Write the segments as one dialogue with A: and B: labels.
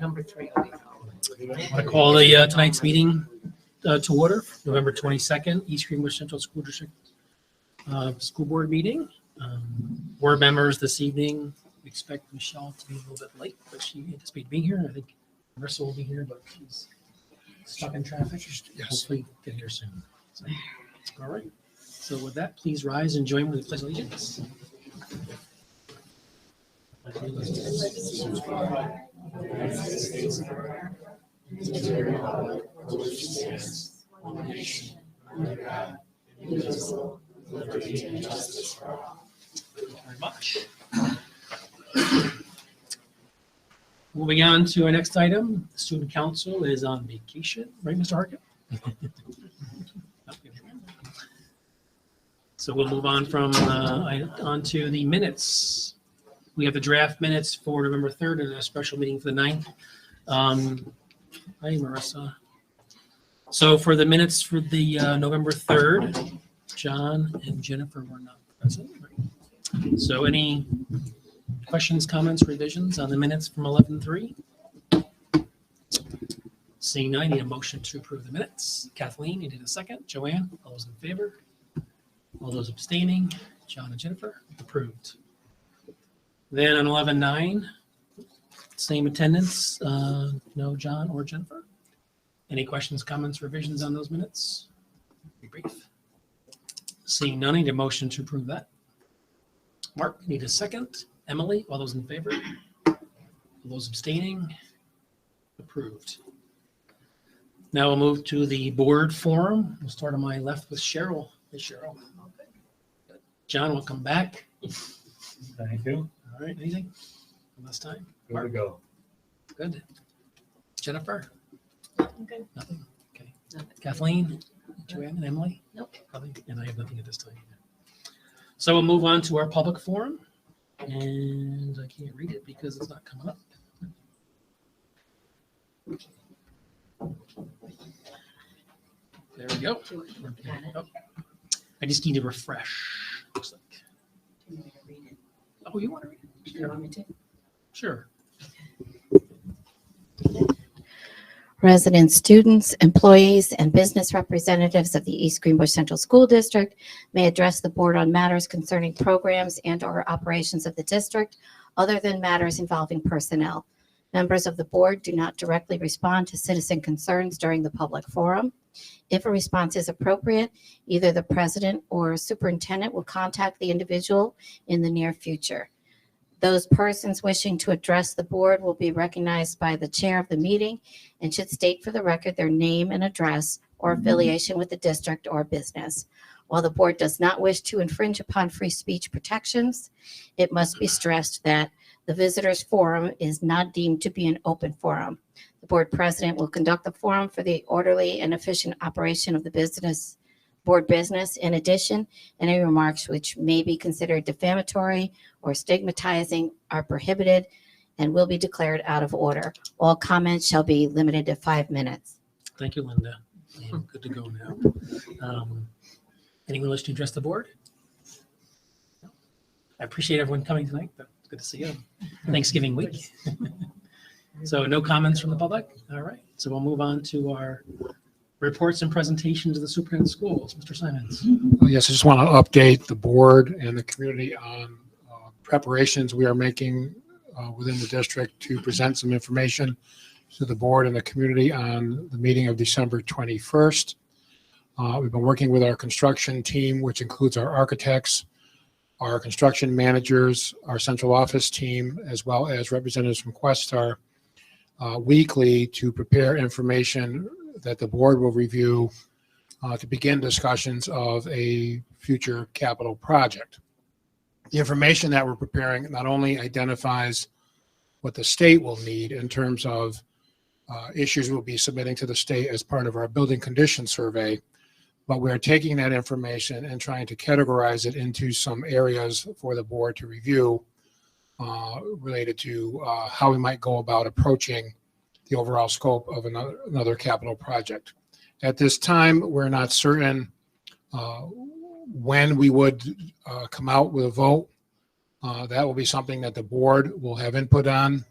A: Number 3.
B: I want to call the tonight's meeting to order, November 22nd, East Greenbush Central School District School Board meeting. Board members this evening, we expect Michelle to be a little bit late, but she anticipates being here. I think Marissa will be here, but she's stuck in traffic. Hopefully get here soon. So, all right. So with that, please rise and join with the Pledge of Allegiance. Very much. Moving on to our next item, the student council is on vacation, right, Mr. Harkin? So we'll move on from onto the minutes. We have the draft minutes for November 3rd and a special meeting for the 9th. Hi, Marissa. So for the minutes for the November 3rd, John and Jennifer were not present. Right? So any questions, comments, revisions on the minutes from 11/3? Seeing none, I need a motion to approve the minutes. Kathleen, you did a second. Joanne, all those in favor? All those abstaining? John and Jennifer, approved. Then on 11/9, same attendance, no John or Jennifer. Any questions, comments, revisions on those minutes? Be brief. Seeing none, I need a motion to approve that. Mark, need a second. Emily, all those in favor? All those abstaining? Approved. Now we'll move to the board forum. We'll start on my left with Cheryl. Hey, Cheryl. John, welcome back.
C: Thank you.
B: All right, anything from last time?
C: Good to go.
B: Good. Jennifer?
A: I'm good.
B: Nothing? Okay.
A: Nothing.
B: Kathleen? Joanne and Emily?
A: Nope.
B: Nothing? And I have nothing at this time. So we'll move on to our public forum. And I can't read it because it's not coming up. There we go.
A: Got it.
B: Oh, I just need to refresh. Looks like.
A: Do you want me to read it?
B: Oh, you want to read it?
A: Do you want me to?
B: Sure.
D: Residents, students, employees, and business representatives of the East Greenbush Central School District may address the board on matters concerning programs and/or operations of the district, other than matters involving personnel. Members of the board do not directly respond to citizen concerns during the public forum. If a response is appropriate, either the president or superintendent will contact the individual in the near future. Those persons wishing to address the board will be recognized by the chair of the meeting and should state for the record their name and address or affiliation with the district or business. While the board does not wish to infringe upon free speech protections, it must be stressed that the visitors forum is not deemed to be an open forum. The board president will conduct the forum for the orderly and efficient operation of the board business. In addition, any remarks which may be considered defamatory or stigmatizing are prohibited and will be declared out of order. All comments shall be limited to 5 minutes.
B: Thank you, Linda. I'm good to go now. Anyone wish to address the board? I appreciate everyone coming tonight. It's good to see you. Thanksgiving week. So no comments from the public? All right. So we'll move on to our reports and presentations of the superintendent of schools. Mr. Simons.
E: Yes, I just want to update the board and the community on preparations we are making within the district to present some information to the board and the community on the meeting of December 21st. We've been working with our construction team, which includes our architects, our construction managers, our central office team, as well as representatives from Questar weekly to prepare information that the board will review to begin discussions of a future capital project. The information that we're preparing not only identifies what the state will need in terms of issues we'll be submitting to the state as part of our building condition survey, but we're taking that information and trying to categorize it into some areas for the board to review related to how we might go about approaching the overall scope of another capital project. At this time, we're not certain when we would come out with a vote. That will be something that the board will have input on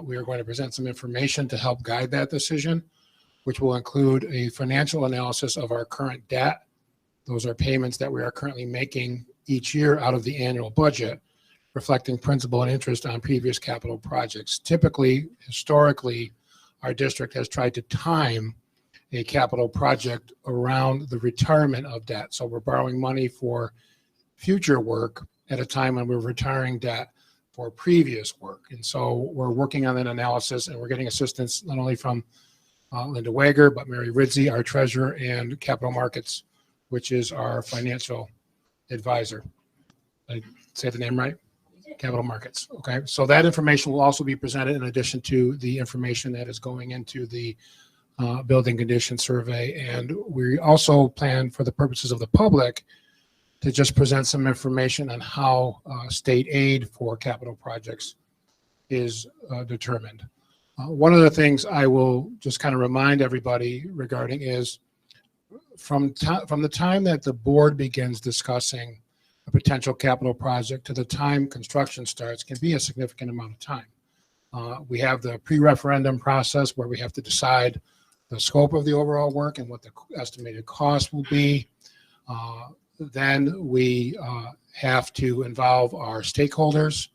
E: we are going to present some information to help guide that decision, which will include a financial analysis of our current debt. Those are payments that we are currently making each year out of the annual budget, reflecting principal and interest on previous capital projects. Typically, historically, our district has tried to time a capital project around the retirement of debt. So we're borrowing money for future work at a time when we're retiring debt for previous work. And so we're working on that analysis, and we're getting assistance not only from Linda Wager, but Mary Ridzi, our treasurer, and Capital Markets, which is our financial advisor. Did I say the name right? Capital Markets. Okay. So that information will also be presented in addition to the information that is going into the building condition survey. And we also plan, for the purposes of the public, to just present some information on how state aid for capital projects is determined. One of the things I will just kind of remind everybody regarding is from the time that the board begins discussing a potential capital project to the time construction starts can be a significant amount of time. We have the pre-referendum process where we have to decide the scope of the overall work and what the estimated cost will be. Then we have to involve our stakeholders,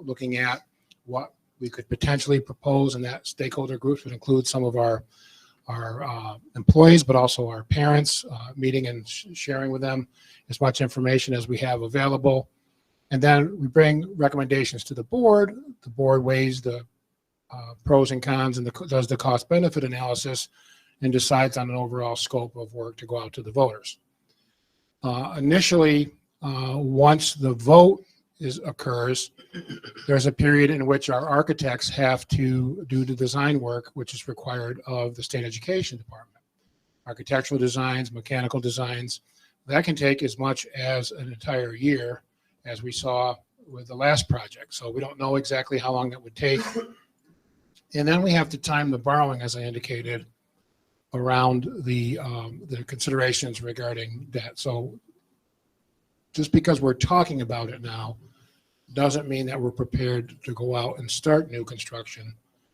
E: looking at what we could potentially propose, and that stakeholder groups would include some of our employees, but also our parents, meeting and sharing with them as much information as we have available. And then we bring recommendations to the board. The board weighs the pros and cons and does the cost benefit analysis and decides on an overall scope of work to go out to the voters. Initially, once the vote occurs, there's a period in which our architects have to do the design work, which is required of the state education department. Architectural designs, mechanical designs, that can take as much as an entire year, as we saw with the last project. So we don't know exactly how long that would take. And then we have to time the borrowing, as I indicated, around the considerations regarding debt. So just because we're talking about it now doesn't mean that we're prepared to go out and start new construction,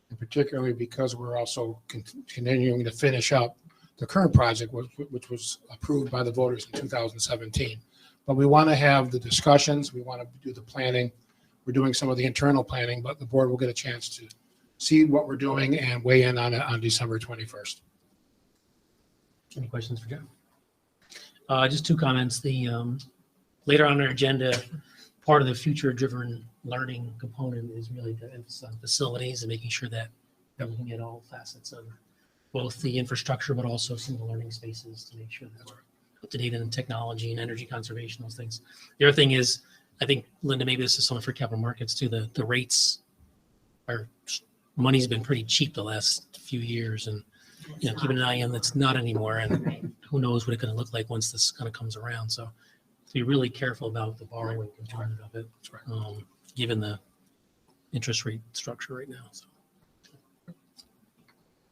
E: and particularly because we're also continuing to finish up the current project, which was approved by the voters in 2017. But we want to have the discussions. We want to do the planning. We're doing some of the internal planning, but the board will get a chance to see what we're doing and weigh in on it on December 21st.
B: Any questions for Joe? Just two comments. The later on our agenda, part of the future-driven learning component is really the emphasis on facilities and making sure that we're looking at all facets of both the infrastructure, but also some of the learning spaces to make sure that we're up to date in technology and energy conservation, those things. The other thing is, I think, Linda, maybe this is something for capital markets too. The rates are, money's been pretty cheap the last few years, and keeping an eye on that's not anymore. And who knows what it's going to look like once this kind of comes around. So be really careful about the borrowing component of it, given the interest rate structure right now. So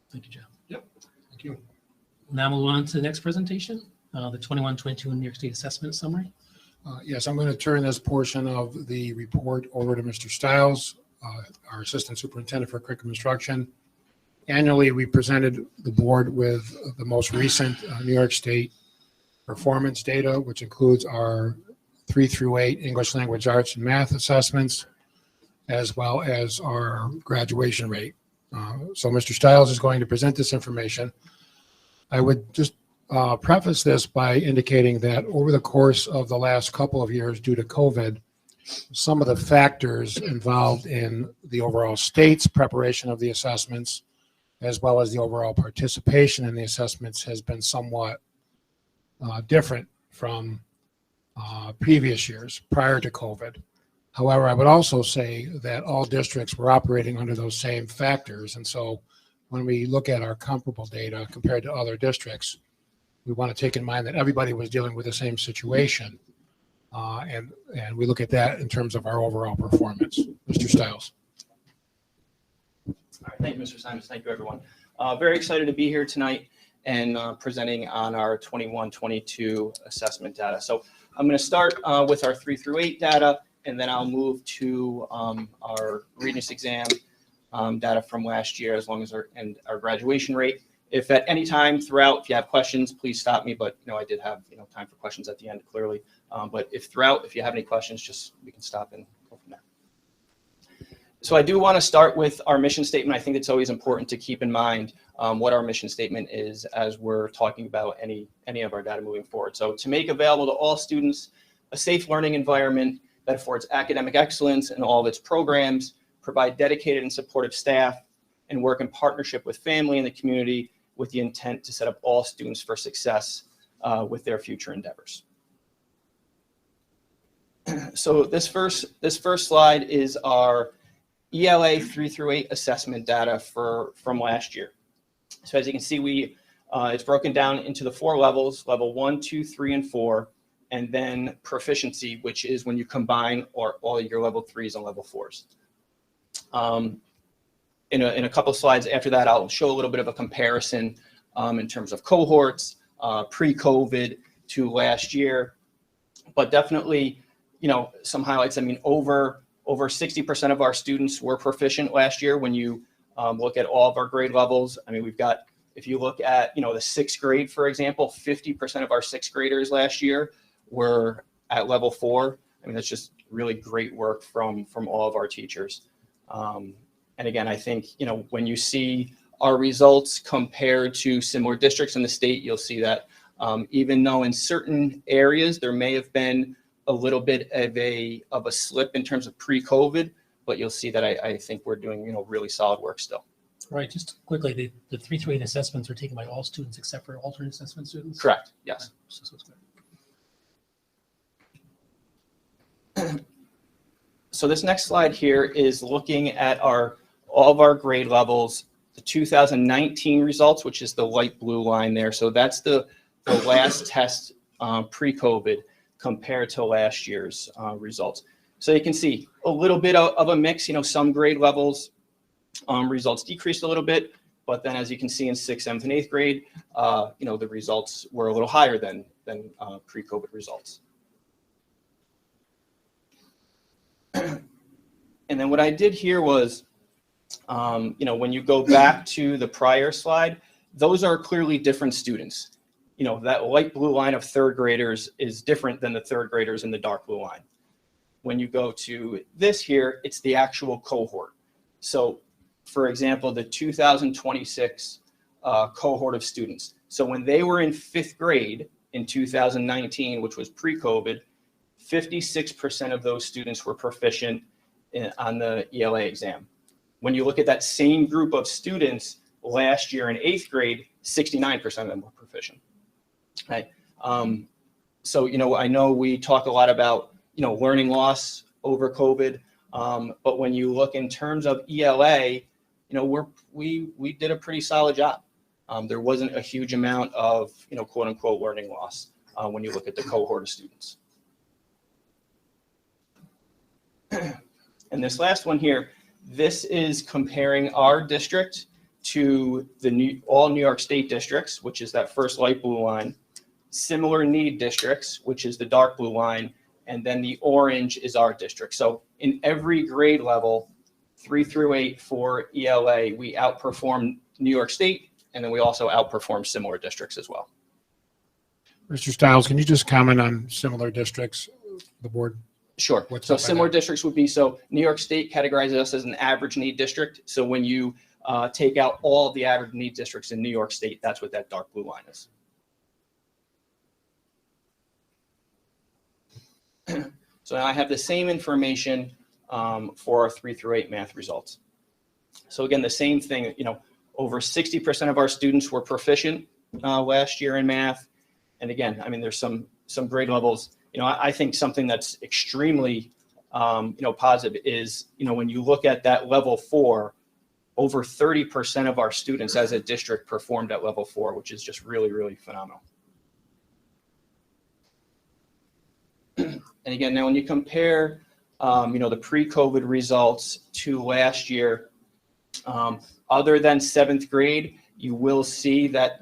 B: thank you, Joe.
E: Yep. Thank you.
B: Now move on to the next presentation, the 21-22 New York State Assessment Summary.
E: Yes, I'm going to turn this portion of the report over to Mr. Stiles, our Assistant Superintendent for Curriculum Instruction. Annually, we presented the board with the most recent New York State performance data, which includes our 3 through 8 English language arts and math assessments, as well as our graduation rate. So Mr. Stiles is going to present this information. I would just preface this by indicating that over the course of the last couple of years due to COVID, some of the factors involved in the overall state's preparation of the assessments, as well as the overall participation in the assessments, has been somewhat different from previous years prior to COVID. However, I would also say that all districts were operating under those same factors. And so when we look at our comparable data compared to other districts, we want to take in mind that everybody was dealing with the same situation. And we look at that in terms of our overall performance. Mr. Stiles.
F: All right, thank you, Mr. Simons. Thank you, everyone. Very excited to be here tonight and presenting on our 21-22 assessment data. So I'm going to start with our 3 through 8 data, and then I'll move to our Regents exam data from last year, as long as our graduation rate. If at any time throughout, if you have questions, please stop me. But I did have time for questions at the end, clearly. But if you have any questions, we can stop and go from there. So I do want to start with our mission statement. I think it's always important to keep in mind what our mission statement is as we're talking about any of our data moving forward. So to make available to all students a safe learning environment that affords academic excellence in all of its programs, provide dedicated and supportive staff, and work in partnership with family and the community with the intent to set up all students for success with their future endeavors. So this first slide is our ELA 3 through 8 assessment data from last year. So as you can see, it's broken down into the 4 levels: level 1, 2, 3, and 4, and then proficiency, which is when you combine all your level 3s and level 4s. In a couple slides after that, I'll show a little bit of a comparison in terms of cohorts, pre-COVID to last year, but definitely, some highlights. I mean, over 60% of our students were proficient last year when you look at all of our grade levels. I mean, if you look at, the 6th grade, for example, 50% of our 6th graders last year were at level 4. I mean, that's just really great work from all of our teachers. And again, I think, when you see our results compared to similar districts in the state, you'll see that even though in certain areas there may have been a little bit of a slip in terms of pre-COVID, but you'll see that I think we're doing, really solid work still.
B: Right. Just quickly, the 3 through 8 assessments are taken by all students except for alternate assessment students?
F: Correct. Yes.
B: So it's good.
F: So this next slide here is looking at all of our grade levels, the 2019 results, which is the light blue line there. So that's the last test pre-COVID compared to last year's results. So you can see a little bit of a mix. Some grade levels results decreased a little bit, but then as you can see in 6th, 7th, and 8th grade, the results were a little higher than pre-COVID results. And then what I did here was, when you go back to the prior slide, those are clearly different students. That light blue line of 3rd graders is different than the 3rd graders in the dark blue line. When you go to this here, it's the actual cohort. So, for example, the 2026 cohort of students. So when they were in 5th grade in 2019, which was pre-COVID, 56% of those students were proficient on the ELA exam. When you look at that same group of students last year in 8th grade, 69% of them were proficient. Right. So, I know we talk a lot about, learning loss over COVID, but when you look in terms of ELA, we did a pretty solid job. There wasn't a huge amount of, quote unquote, learning loss when you look at the cohort of students. And this last one here, this is comparing our district to all New York State districts, which is that first light blue line, similar need districts, which is the dark blue line, and then the orange is our district. So in every grade level, 3 through 8 for ELA, we outperform New York State, and then we also outperform similar districts as well.
E: Mr. Stiles, can you just comment on similar districts, the board?
F: Sure.
E: What's
F: So
E: up by
F: similar
E: that?
F: districts would be, so New York State categorizes us as an average need district. So when you take out all of the average need districts in New York State, that's what that dark blue line is. So now I have the same information for our 3 through 8 math results. So again, the same thing, over 60% of our students were proficient last year in math. And again, I mean, there's some grade levels. I think something that's extremely, positive is, when you look at that level 4, over 30% of our students as a district performed at level 4, which is just really, really phenomenal. And again, now when you compare, the pre-COVID results to last year, other than 7th grade, you will see that,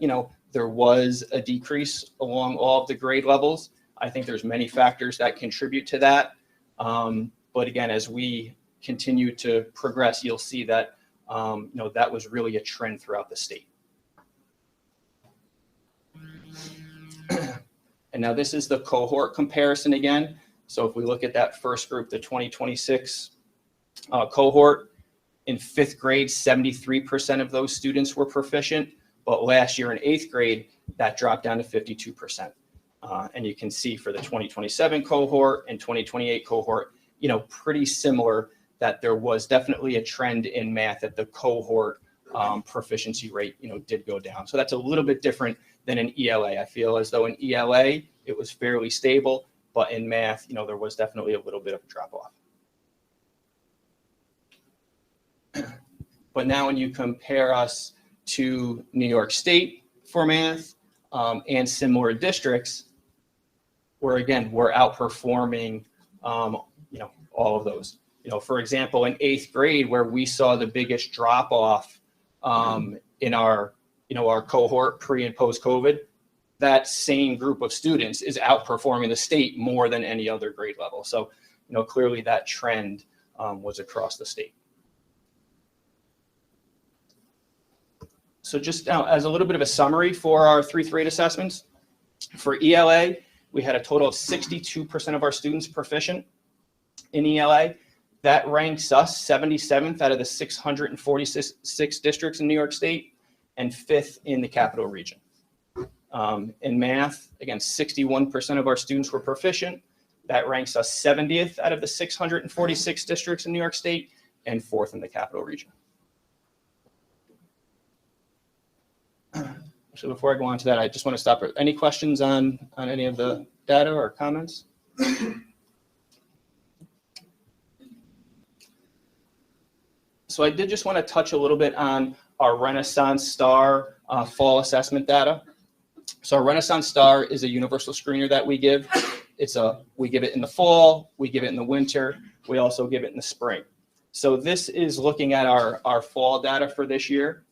F: there was a decrease along all of the grade levels. I think there's many factors that contribute to that. But again, as we continue to progress, you'll see that that was really a trend throughout the state. And now this is the cohort comparison again. So if we look at that first group, the 2026 cohort, in 5th grade, 73% of those students were proficient, but last year in 8th grade, that dropped down to 52%. And you can see for the 2027 cohort and 2028 cohort, pretty similar, that there was definitely a trend in math that the cohort proficiency rate, did go down. So that's a little bit different than in ELA. I feel as though in ELA, it was fairly stable, but in math, there was definitely a little bit of a drop off. But now when you compare us to New York State for math and similar districts, we're outperforming, all of those. For example, in 8th grade, where we saw the biggest drop off in our cohort pre and post COVID, that same group of students is outperforming the state more than any other grade level. So, clearly that trend was across the state. So just now, as a little bit of a summary for our 3 through 8 assessments, for ELA, we had a total of 62% of our students proficient in ELA. That ranks us 77th out of the 646 districts in New York State and 5th in the capital region. In math, again, 61% of our students were proficient. That ranks us 70th out of the 646 districts in New York State and 4th in the capital region. So before I go on to that, I just want to stop. Any questions on any of the data or comments? So I did just want to touch a little bit on our Renaissance Star fall assessment data. So our Renaissance Star is a universal screener that we give. We give it in the fall, we give it in the winter, we also give it in the spring. So this is looking at our fall data for this year.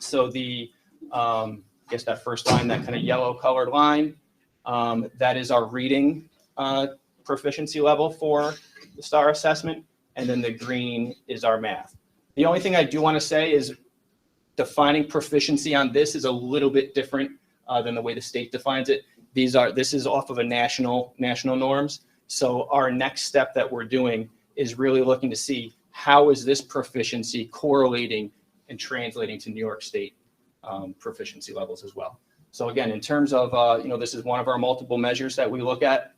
F: So the I guess that first line, that kind of yellow colored line, that is our reading proficiency level for the STAR assessment, and then the green is our math. The only thing I do want to say is defining proficiency on this is a little bit different than the way the state defines it. This is off of a national norms. So our next step that we're doing is really looking to see how is this proficiency correlating and translating to New York State proficiency levels as well. So again, in terms of, this is one of our multiple measures that we look at.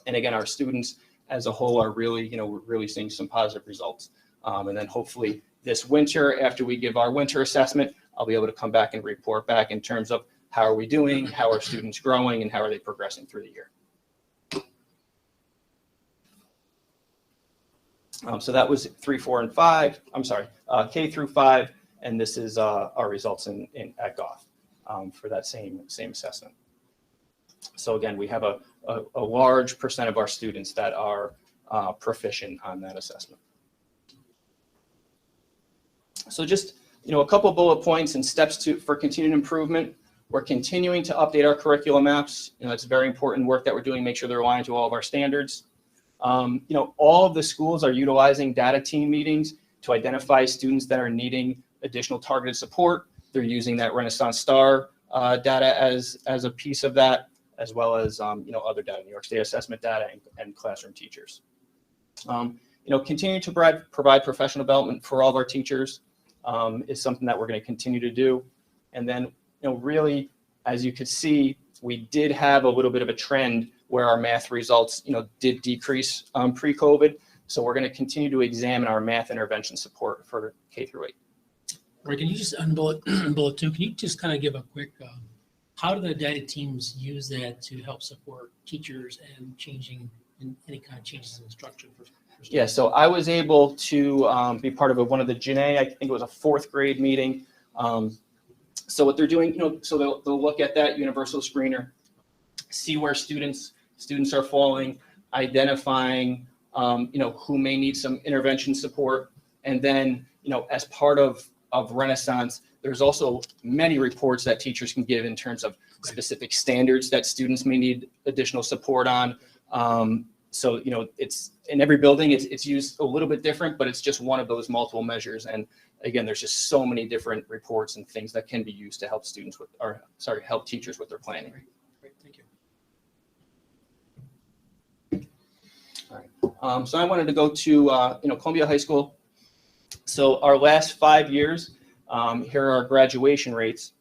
F: And again, our students as a whole are really, we're really seeing some positive results. And then hopefully this winter, after we give our winter assessment, I'll be able to come back and report back in terms of how are we doing, how are students growing, and how are they progressing through the year. So that was 3, 4, and 5. I'm sorry, K through 5. And this is our results at Goff for that same assessment. So again, we have a large percent of our students that are proficient on that assessment. So just a couple bullet points and steps for continued improvement. We're continuing to update our curriculum maps. It's very important work that we're doing, make sure they're aligned to all of our standards. All of the schools are utilizing data team meetings to identify students that are needing additional targeted support. They're using that Renaissance Star data as a piece of that, as well as other data, New York State assessment data and classroom teachers. Continuing to provide professional development for all of our teachers is something that we're going to continue to do. And then really, as you could see, we did have a little bit of a trend where our math results did decrease pre-COVID. So we're going to continue to examine our math intervention support for K through 8.
B: Or can you just bullet 2? Can you just kind of give a quick, how do the data teams use that to help support teachers and changing in any kind of changes in structure for
F: Yeah, so I was able to be part of one of the Janae, I think it was a 4th grade meeting. So what they're doing, so they'll look at that universal screener, see where students are falling, identifying, who may need some intervention support, and then, as part of Renaissance, there's also many reports that teachers can give in terms of specific standards that students may need additional support on. So, it's in every building, it's used a little bit different, but it's just one of those multiple measures. And again, there's just so many different reports and things that can be used to help students with, or sorry, help teachers with their planning.
B: Great, thank you.
F: So I wanted to go to, Columbia High School. So our last 5 years, here are our graduation rates.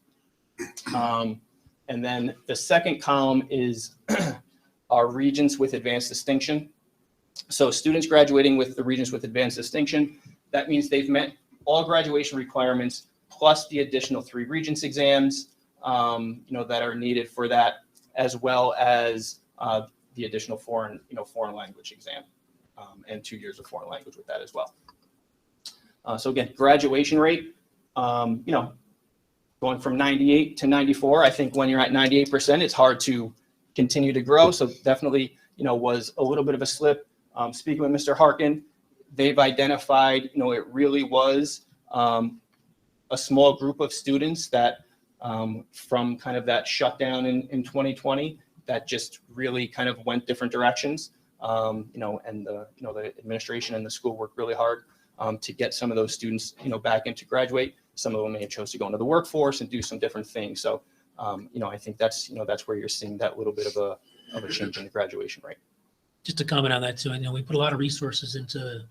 F: And then the second column is our Regents with Advanced Distinction. So students graduating with the Regents with Advanced Distinction, that means they've met all graduation requirements plus the additional 3 Regents exams, that are needed for that, as well as the additional foreign language exam, and 2 years of foreign language with that as well. So again, graduation rate, going from 98 to 94. I think when you're at 98%, it's hard to continue to grow. So definitely, was a little bit of a slip. Speaking with Mr. Harkin, they've identified, it really was a small group of students that from kind of that shutdown in 2020 that just really kind of went different directions. And the administration and the school worked really hard to get some of those students, back into graduate. Some of them may have chose to go into the workforce and do some different things. So, I think that's where you're seeing that little bit of a change in the graduation rate.
B: Just to comment on that too, I know we put a lot of resources into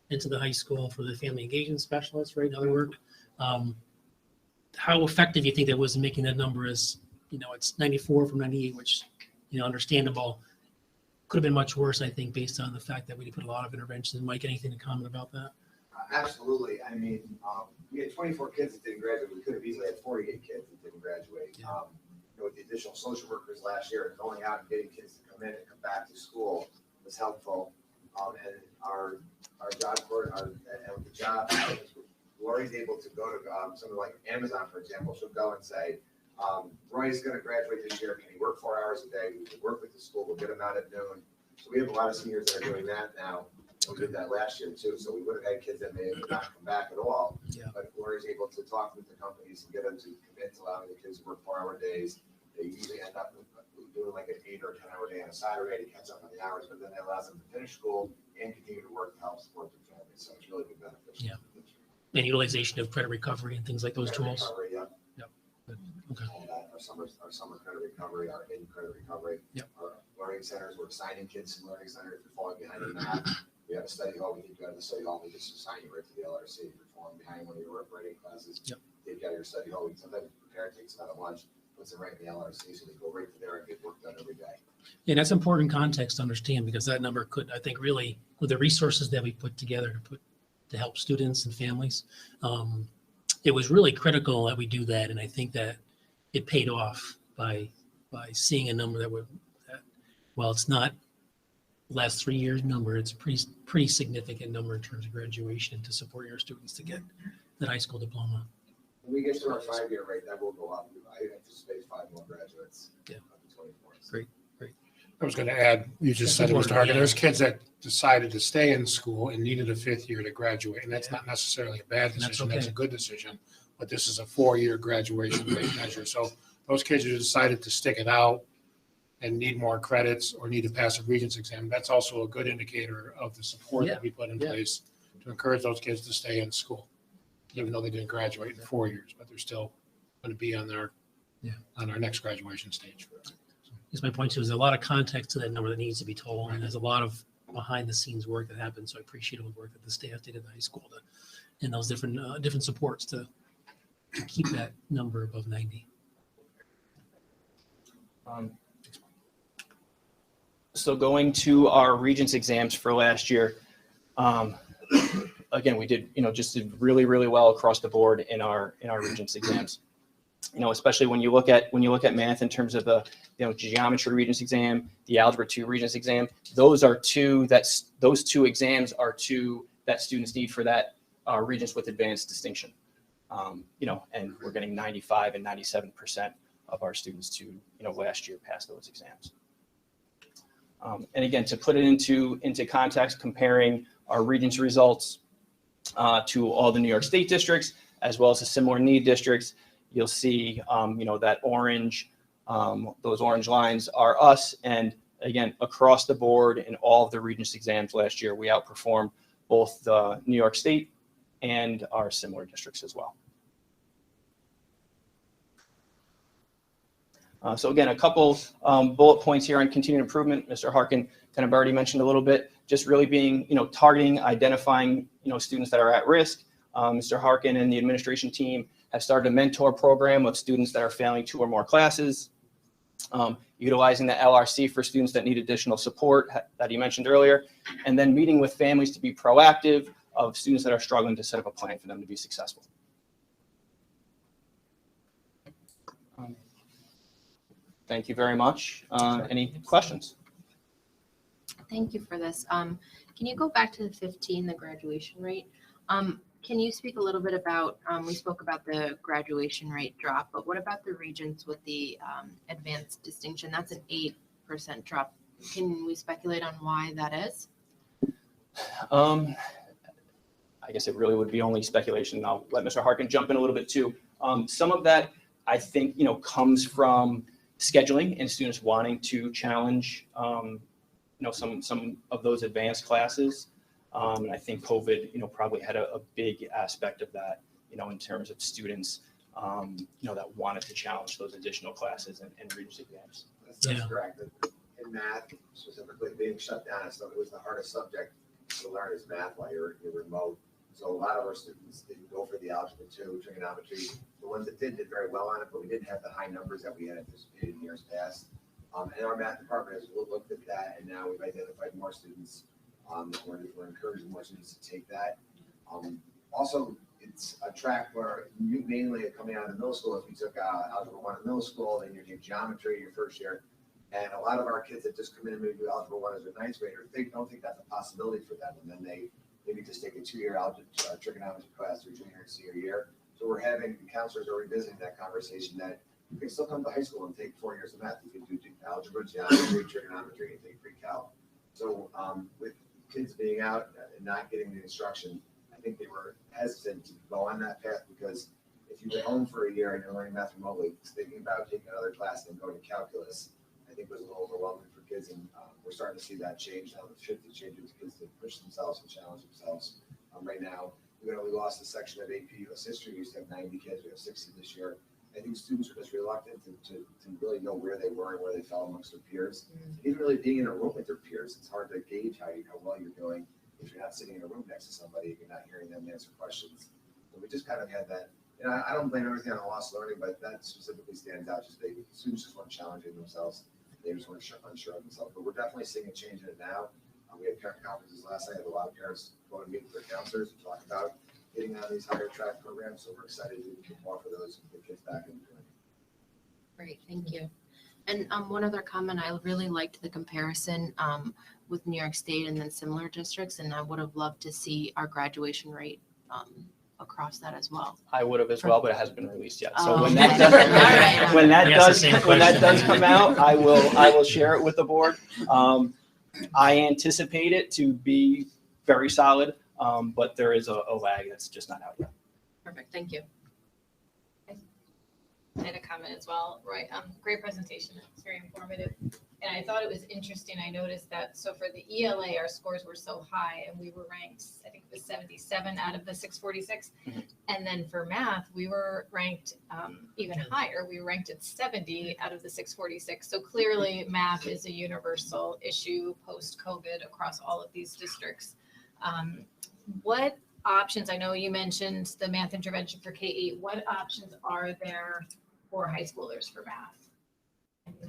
B: the high school for the family engagement specialists, right, and other work. How effective do you think that was in making that number as, it's 94 from 98, which, understandable. Could have been much worse, I think, based on the fact that we put a lot of interventions. Mike, anything to comment about that?
G: Absolutely. I mean, we had 24 kids that didn't graduate. We could have easily had 48 kids that didn't graduate.
B: Yeah.
G: With the additional social workers last year, going out and getting kids to come in and come back to school was helpful. And our job court, and with the job, Lori's able to go to something like Amazon, for example. She'll go and say, Roy's going to graduate this year. Can he work 4 hours a day? We can work with the school. We'll get him out at noon. So we have a lot of seniors that are doing that now. We did that last year too. So we would have had kids that may have not come back at all.
B: Yeah.
G: But Lori's able to talk with the companies and get them to commit to allowing the kids to work 4-hour days. They usually end up doing like an 8 or 10-hour day on a Saturday to catch up on the hours, but then that allows them to finish school and continue to work to help support their families. So it's really been beneficial.
B: Yeah. And utilization of credit recovery and things like those tools.
G: Recovery, yeah.
B: Okay.
G: All that, our summer credit recovery, our in credit recovery.
B: Yep.
G: Our learning centers, we're assigning kids to learning centers if you're falling behind in math. We have a study hall, we need to go to the study hall, we just assign you right to the LRC. If you're falling behind one of your writing classes,
B: Yep.
G: they've got your study hall. Sometimes the parent takes them out at lunch, puts them right in the LRC, so they go right to there and get work done every day.
B: Yeah, that's important context to understand, because that number could, I think, really, with the resources that we put together to help students and families, it was really critical that we do that. And I think that it paid off by seeing a number that while it's not last 3 years number, it's pretty significant number in terms of graduation to support your students to get that high school diploma.
G: When we get to our 5-year rate, that will go up. I anticipate 5 more graduates.
B: Yeah.
G: Up to 24.
B: Great.
E: I was going to add, you just said it, Mr. Harkin, there's kids that decided to stay in school and needed a 5th year to graduate, and that's not necessarily a bad
B: That's
E: decision.
B: okay.
E: That's a good decision, but this is a 4-year graduation rate measure. So those kids who decided to stick it out and need more credits or need to pass a Regents exam, that's also a good indicator of the support that we put in
B: Yeah.
E: place to encourage those kids to stay in school, even though they didn't graduate in 4 years, but they're still going to be on our next graduation stage.
B: Because my point too is a lot of context to that number that needs to be told, and there's a lot of behind the scenes work that happens. So I appreciate all the work that the staff did at the high school and those different supports to keep that number above 90.
F: So going to our Regents exams for last year, again, we did, did really, really well across the board in our Regents exams. Especially when you look at math in terms of the geometry Regents exam, the Algebra 2 Regents exam. Those two exams are two that students need for that Regents with Advanced Distinction. And we're getting 95 and 97% of our students to last year pass those exams. And again, to put it into context, comparing our Regents results to all the New York State districts, as well as the similar need districts, you'll see, that orange, those orange lines are us. And again, across the board in all of the Regents exams last year, we outperformed both the New York State and our similar districts as well. So again, a couple bullet points here on continued improvement. Mr. Harkin kind of already mentioned a little bit, just really being, targeting, identifying, students that are at risk. Mr. Harkin and the administration team have started a mentor program of students that are failing 2 or more classes, utilizing the LRC for students that need additional support that he mentioned earlier, and then meeting with families to be proactive of students that are struggling to set up a plan for them to be successful. Thank you very much. Any questions?
H: Thank you for this. Can you go back to the 15, the graduation rate? Can you speak a little bit about, we spoke about the graduation rate drop, but what about the regents with the advanced distinction? That's an 8% drop. Can we speculate on why that is?
F: I guess it really would be only speculation. I'll let Mr. Harkin jump in a little bit too. Some of that, I think, comes from scheduling and students wanting to challenge, some of those advanced classes. And I think COVID, probably had a big aspect of that, in terms of students, that wanted to challenge those additional classes and Regents exams.
G: That's correct. In math, specifically being shut down, so it was the hardest subject to learn is math while you're remote. So a lot of our students didn't go for the algebra 2, trigonometry. The ones that did very well on it, but we didn't have the high numbers that we had anticipated in years past. And our math department has looked at that, and now we've identified more students. We're encouraging more students to take that. Also, it's a track where you mainly coming out of the middle school, if you took algebra 1 in middle school, then you did geometry your first year. And a lot of our kids that just come in and maybe do algebra 1 as a 9th grader, they don't think that's a possibility for them. And then they maybe just take a 2-year algebra trigonometry class their junior and senior year. So we're having, the counselors are revisiting that conversation that you can still come to high school and take 4 years of math. You can do algebra, geometry, trigonometry, and take pre-calc. So with kids being out and not getting the instruction, I think they were hesitant to go on that path because if you've been home for a year and you're learning math remotely, thinking about taking another class and going to calculus, I think was a little overwhelming for kids. And we're starting to see that change now. The shift is changing to kids to push themselves and challenge themselves. Right now, we lost a section of AP US history. We used to have 90 kids. We have 60 this year. I think students are just reluctant to really know where they were and where they fell amongst their peers. Even really being in a room with their peers, it's hard to gauge how well you're doing if you're not sitting in a room next to somebody, if you're not hearing them answer questions. So we just kind of had that. I don't blame everything on lost learning, but that specifically stands out. Just students just weren't challenging themselves. They just weren't unsure of themselves. But we're definitely seeing a change in it now. We had parent conferences last night. A lot of parents go and meet with their counselors and talk about getting on these higher track programs. So we're excited to offer those the kids back in the community.
H: Great, thank you. And one other comment, I really liked the comparison with New York State and then similar districts, and I would have loved to see our graduation rate across that as well.
F: I would have as well, but it hasn't been released yet. So
H: Oh,
F: when
H: okay.
F: that does,
H: All right.
F: when that
B: Yes, the
F: does,
B: same
F: when that
B: question.
F: does come out, I will share it with the board. I anticipate it to be very solid, but there is a lag that's just not out yet.
H: Perfect, thank you.
I: I had a comment as well, right? Great presentation. It's very informative. And I thought it was interesting. I noticed that, so for the ELA, our scores were so high and we were ranked, I think it was 77 out of the 646.
F: Mhm.
I: And then for math, we were ranked even higher. We were ranked at 70 out of the 646. So clearly math is a universal issue post-COVID across all of these districts. What options, I know you mentioned the math intervention for K-8. What options are there for high schoolers for math?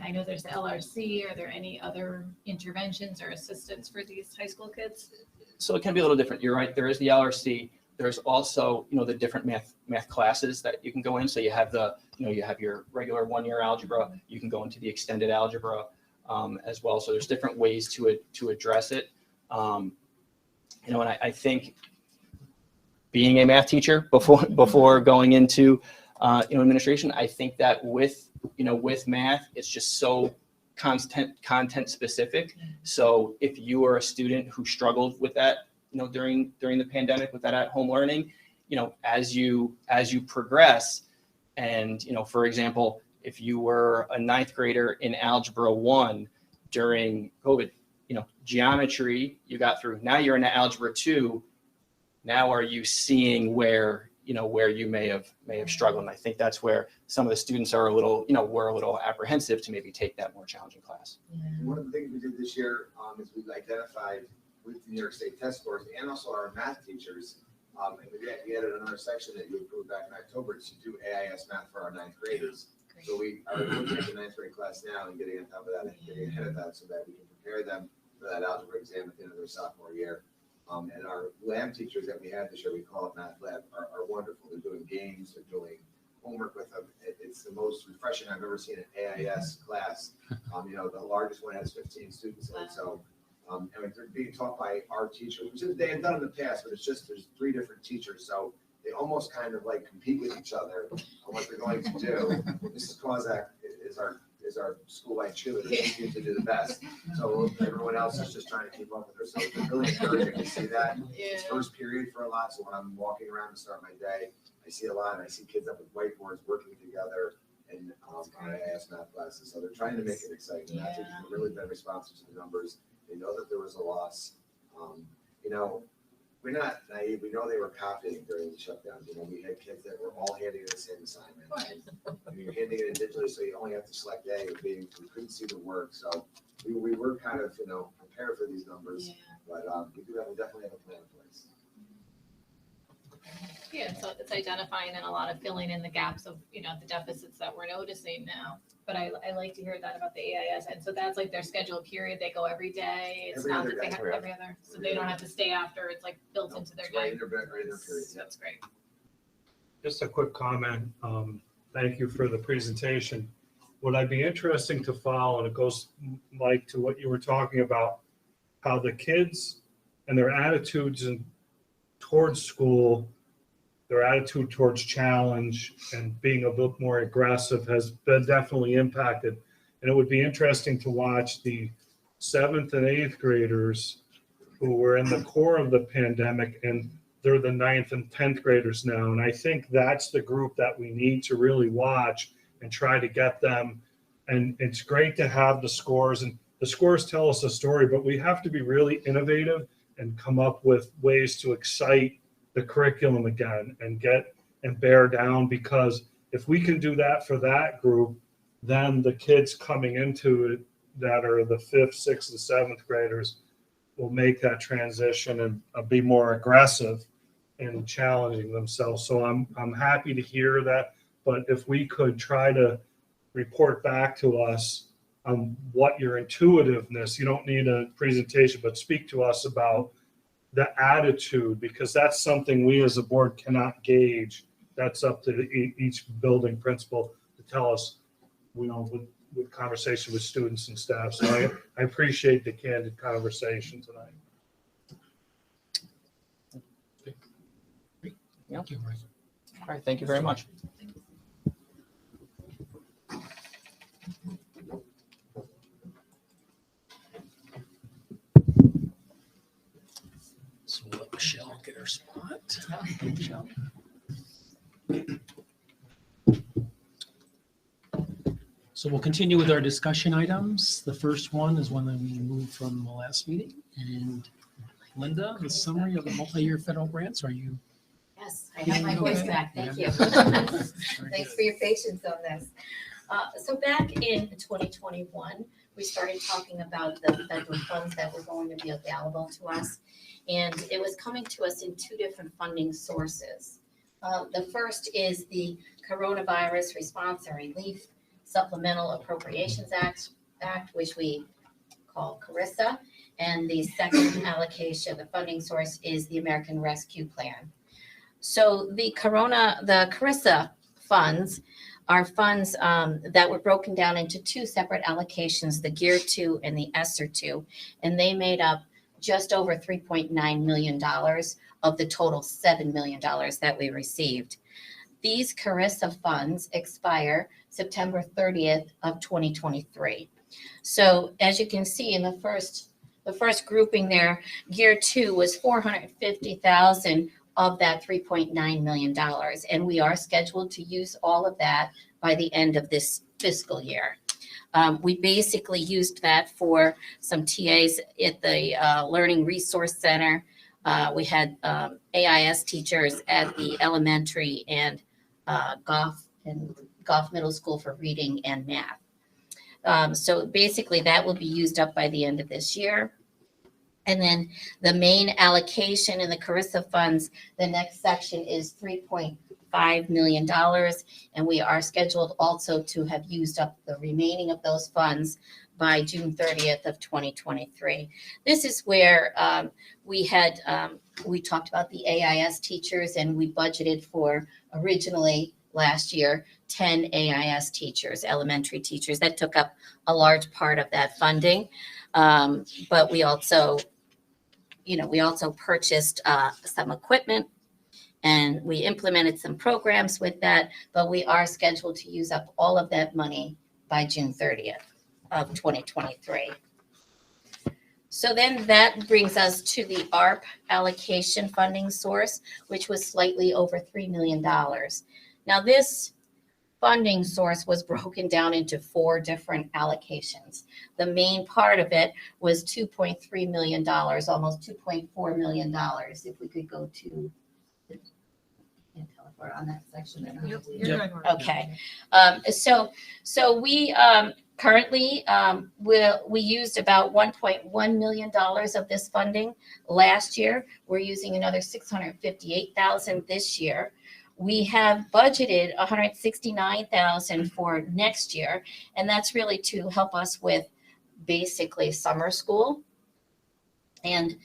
I: I know there's the LRC. Are there any other interventions or assistance for these high school kids?
F: So it can be a little different. You're right. There is the LRC. There's also, the different math classes that you can go in. So you have you have your regular 1-year algebra. You can go into the extended algebra as well. So there's different ways to address it. And I think being a math teacher before going into administration, I think that with math, it's just so content specific. So if you are a student who struggled with that, during the pandemic with that at home learning, as you progress, and for example, if you were a 9th grader in algebra 1 during COVID, geometry you got through. Now you're in algebra 2. Now are you seeing where you may have struggled? And I think that's where some of the students are were a little apprehensive to maybe take that more challenging class.
G: One of the things we did this year is we identified with the New York State test scores and also our math teachers. And we added another section that you approved back in October to do AIS math for our ninth graders. So we are looking at the ninth grade class now and getting on top of that and getting ahead of that so that we can prepare them for that algebra exam at the end of their sophomore year. And our lab teachers that we had this year, we call it Math Lab, are wonderful. They're doing games, they're doing homework with them. It's the most refreshing I've ever seen an AIS class. The largest one has 15 students in it. So, and they're being taught by our teachers, which is, they had done in the past, but it's just there's 3 different teachers. So they almost kind of like compete with each other on what they're going to do. Mrs. Kozak is our school-wide cheerleader. She seems to do the best. So everyone else is just trying to keep up with her. So it's been really encouraging to see that. It's first period for a lot. So when I'm walking around to start my day, I see a lot, and I see kids up with whiteboards working together and on AIS math classes. So they're trying to make it exciting. Math teachers have really been responsive to the numbers. They know that there was a loss. We're not naive. We know they were copying during the shutdown. We had kids that were all handing in the same assignment. And you're handing it in digitally, so you only have to select A. We couldn't see the work, so we were kind of prepared for these numbers. But we definitely have a plan in place.
I: Yeah, so it's identifying and a lot of filling in the gaps of, the deficits that we're noticing now. But I like to hear that about the AIS. And so that's like their scheduled period. They go every day. It's
G: Every
I: not
G: other
I: that they
G: day.
I: have every other, so they don't have to stay after. It's like built into their
G: It's right
I: day.
G: in their period. Yeah.
I: That's great.
C: Just a quick comment. Thank you for the presentation. What I'd be interesting to follow, and it goes, Mike, to what you were talking about, how the kids and their attitudes towards school, their attitude towards challenge and being a bit more aggressive has been definitely impacted. And it would be interesting to watch the 7th and 8th graders who were in the core of the pandemic, and they're the 9th and 10th graders now. And I think that's the group that we need to really watch and try to get them. And it's great to have the scores, and the scores tell us a story, but we have to be really innovative and come up with ways to excite the curriculum again and bear down, because if we can do that for that group, then the kids coming into it that are the 5th, 6th, and 7th graders will make that transition and be more aggressive in challenging themselves. So I'm happy to hear that, but if we could try to report back to us on what your intuitiveness, you don't need a presentation, but speak to us about the attitude, because that's something we as a board cannot gauge. That's up to each building principal to tell us, with conversation with students and staff. So I appreciate the candid conversation tonight.
B: Thank you, Mike.
F: All right, thank you very much.
B: So we'll let Michelle get her spot.
F: Michelle.
B: So we'll continue with our discussion items. The first one is one that we moved from the last meeting. And Linda, the summary of the multi-year federal grants, are you?
D: Yes, I have my voice back. Thank you. Thanks for your patience on this. So back in 2021, we started talking about the federal funds that were going to be available to us. And it was coming to us in 2 different funding sources. The first is the Coronavirus Response and Relief Supplemental Appropriations Act, which we call CARISA. And the second allocation, the funding source, is the American Rescue Plan. So the CARISA funds are funds that were broken down into 2 separate allocations, the Gear 2 and the ESSER 2, and they made up just over $3.9 million of the total $7 million that we received. These CARISA funds expire September 30th of 2023. So as you can see in the first grouping there, Gear 2 was $450,000 of that $3.9 million. And we are scheduled to use all of that by the end of this fiscal year. We basically used that for some TAs at the Learning Resource Center, We had AIS teachers at the elementary and Goff Middle School for reading and math. So basically, that will be used up by the end of this year. And then the main allocation in the Carissa funds, the next section is $3.5 million. And we are scheduled also to have used up the remaining of those funds by June 30th of 2023. This is where we talked about the AIS teachers, and we budgeted for originally last year 10 AIS teachers, elementary teachers. That took up a large part of that funding. But we also purchased some equipment, and we implemented some programs with that, but we are scheduled to use up all of that money by June 30th of 2023. So then that brings us to the ARP allocation funding source, which was slightly over $3 million. Now, this funding source was broken down into 4 different allocations. The main part of it was $2.3 million, almost $2.4 million. If we could go to, I can't tell if we're on that section. Okay. So we currently we used about $1.1 million of this funding last year. We're using another $658,000 this year. We have budgeted $169,000 for next year, and that's really to help us with basically summer school and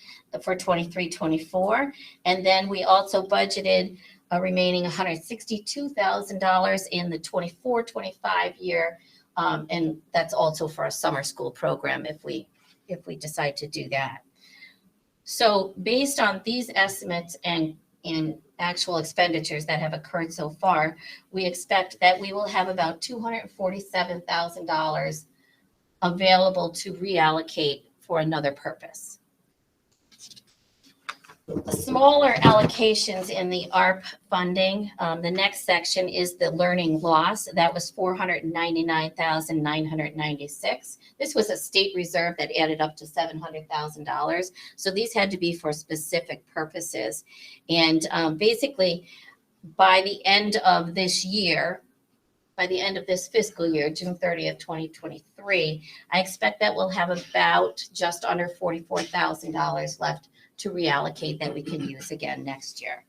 D: for 23-24. And then we also budgeted a remaining $162,000 in the 24-25 year, and that's also for a summer school program if we decide to do that. So based on these estimates and actual expenditures that have occurred so far, we expect that we will have about $247,000 available to reallocate for another purpose. Smaller allocations in the ARP funding. The next section is the learning loss. That was $499,996. This was a state reserve that added up to $700,000. So these had to be for specific purposes. And basically, by the end of this year, by the end of this fiscal year, June 30th, 2023, I expect that we'll have about just under $44,000 left to reallocate that we can use again next year.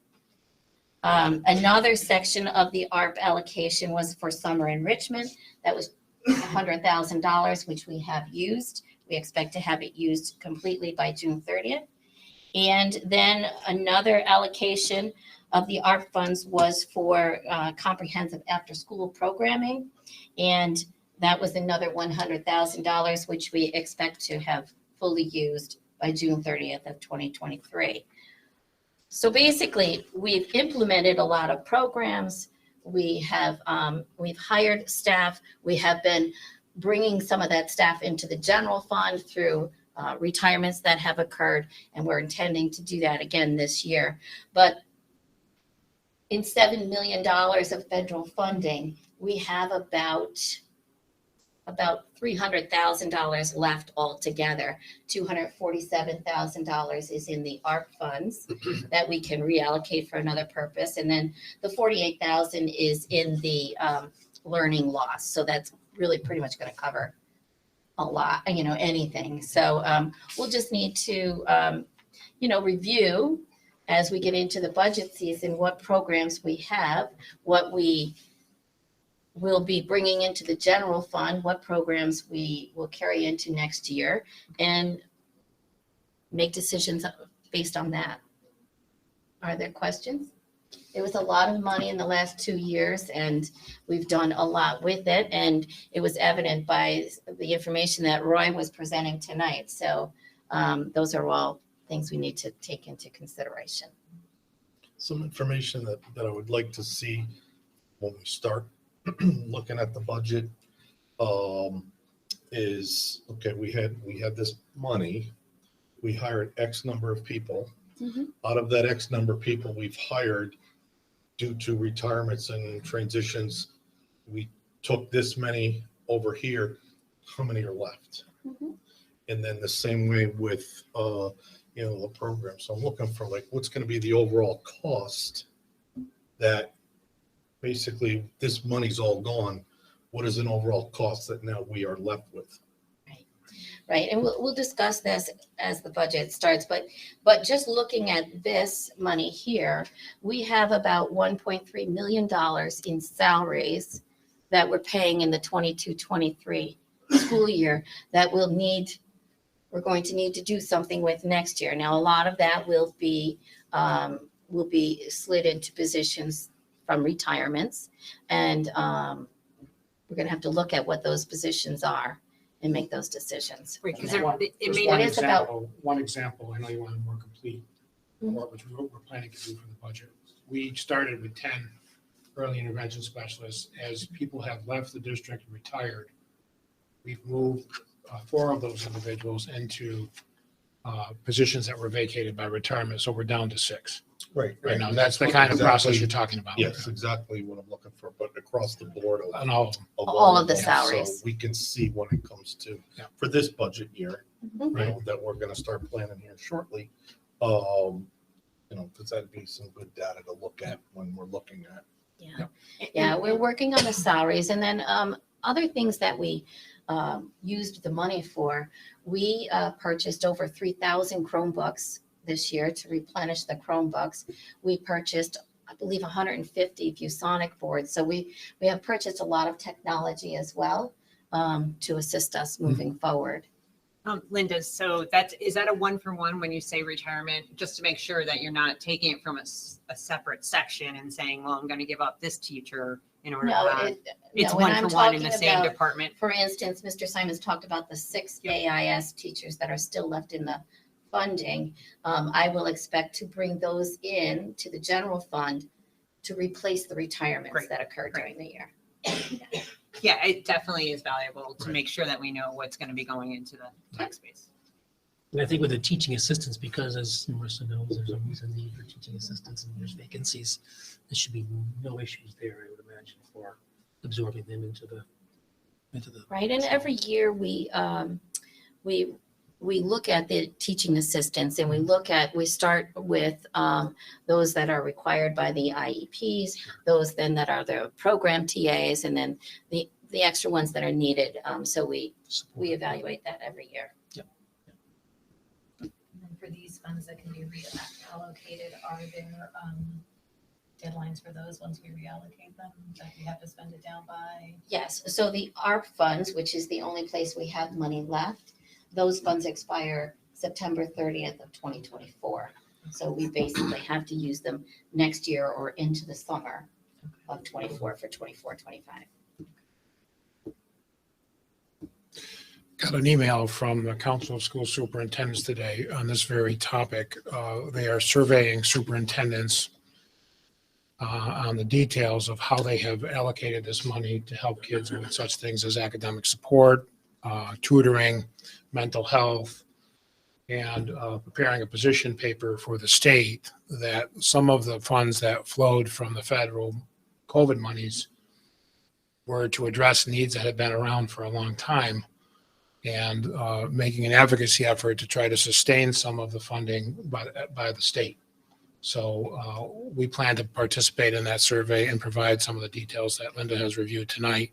D: Another section of the ARP allocation was for summer enrichment. That was $100,000, which we have used. We expect to have it used completely by June 30th. And then another allocation of the ARP funds was for comprehensive after-school programming. And that was another $100,000, which we expect to have fully used by June 30th of 2023. So basically, we've implemented a lot of programs. We've hired staff. We have been bringing some of that staff into the general fund through retirements that have occurred, and we're intending to do that again this year. But in $7 million of federal funding, we have about $300,000 left altogether. $247,000 is in the ARP funds that we can reallocate for another purpose. And then the $48,000 is in the learning loss. So that's really pretty much going to cover a lot, anything. So we'll just need to, review as we get into the budget season, what programs we have, what we will be bringing into the general fund, what programs we will carry into next year, and make decisions based on that. Are there questions? It was a lot of money in the last 2 years, and we've done a lot with it, and it was evident by the information that Roy was presenting tonight. So those are all things we need to take into consideration.
J: Some information that I would like to see when we start looking at the budget is, okay, we had this money, we hired X number of people.
D: Mm-hmm.
J: Out of that X number of people we've hired due to retirements and transitions, we took this many over here. How many are left?
D: Mm-hmm.
J: And then the same way with the program. So I'm looking for like, what's going to be the overall cost that basically this money's all gone. What is an overall cost that now we are left with?
D: Right, and we'll discuss this as the budget starts, but just looking at this money here, we have about $1.3 million in salaries that we're paying in the 22-23 school year that we're going to need to do something with next year. Now, a lot of that will be slid into positions from retirements, and we're gonna have to look at what those positions are and make those decisions.
I: Right, because
E: One-
I: it
E: just
I: may
E: one
D: It is about-
E: One example, I know you want a more complete report, which we're planning to do for the budget. We started with 10 early intervention specialists. As people have left the district and retired, we've moved 4 of those individuals into positions that were vacated by retirement, so we're down to 6
J: Right.
E: right now. That's the kind of process you're talking about.
J: Yes, exactly what I'm looking for, but across the board.
E: On all of them.
D: All of the
J: them,
D: salaries.
J: So we can see when it comes to,
E: Yeah.
J: for this budget year,
D: Mhm.
J: that we're gonna start planning here shortly. Because that'd be some good data to look at when we're looking at.
D: Yeah, we're working on the salaries, and then other things that we used the money for. We purchased over 3,000 Chromebooks this year to replenish the Chromebooks. We purchased, I believe, 150 ViewSonic boards. So we have purchased a lot of technology as well to assist us moving forward.
K: Linda, so is that a 1-for-1 when you say retirement, just to make sure that you're not taking it from a separate section and saying, well, I'm going to give up this teacher in order
D: No,
K: to, it's
D: when I'm
K: 1-for-1 in the
D: talking
K: same
D: about,
K: department.
D: for instance, Mr. Simons talked about the 6 AIS teachers that are still left in the funding. I will expect to bring those in to the general fund to replace the retirements
K: Great.
D: that occurred during the year.
K: Yeah, it definitely is valuable to make sure that we know what's going to be going into the tax base.
B: And I think with the teaching assistants, because as Marissa knows, there's always a need for teaching assistants and there's vacancies, there should be no issues there, I would imagine, for absorbing them into the.
D: Right, and every year we look at the teaching assistants, and we start with those that are required by the IEPs, those then that are the program TAs, and then the extra ones that are needed. So we evaluate that every year.
I: And for these funds that can be reallocated, are there deadlines for those once we reallocate them, that we have to spend it down by?
D: Yes, so the ARP funds, which is the only place we have money left, those funds expire September 30th of 2024. So we basically have to use them next year or into the summer of 24 for 24-25.
E: Got an email from the Council of School Superintendents today on this very topic. They are surveying superintendents on the details of how they have allocated this money to help kids with such things as academic support, tutoring, mental health, and preparing a position paper for the state that some of the funds that flowed from the federal COVID monies were to address needs that had been around for a long time, and making an advocacy effort to try to sustain some of the funding by the state. So we plan to participate in that survey and provide some of the details that Linda has reviewed tonight,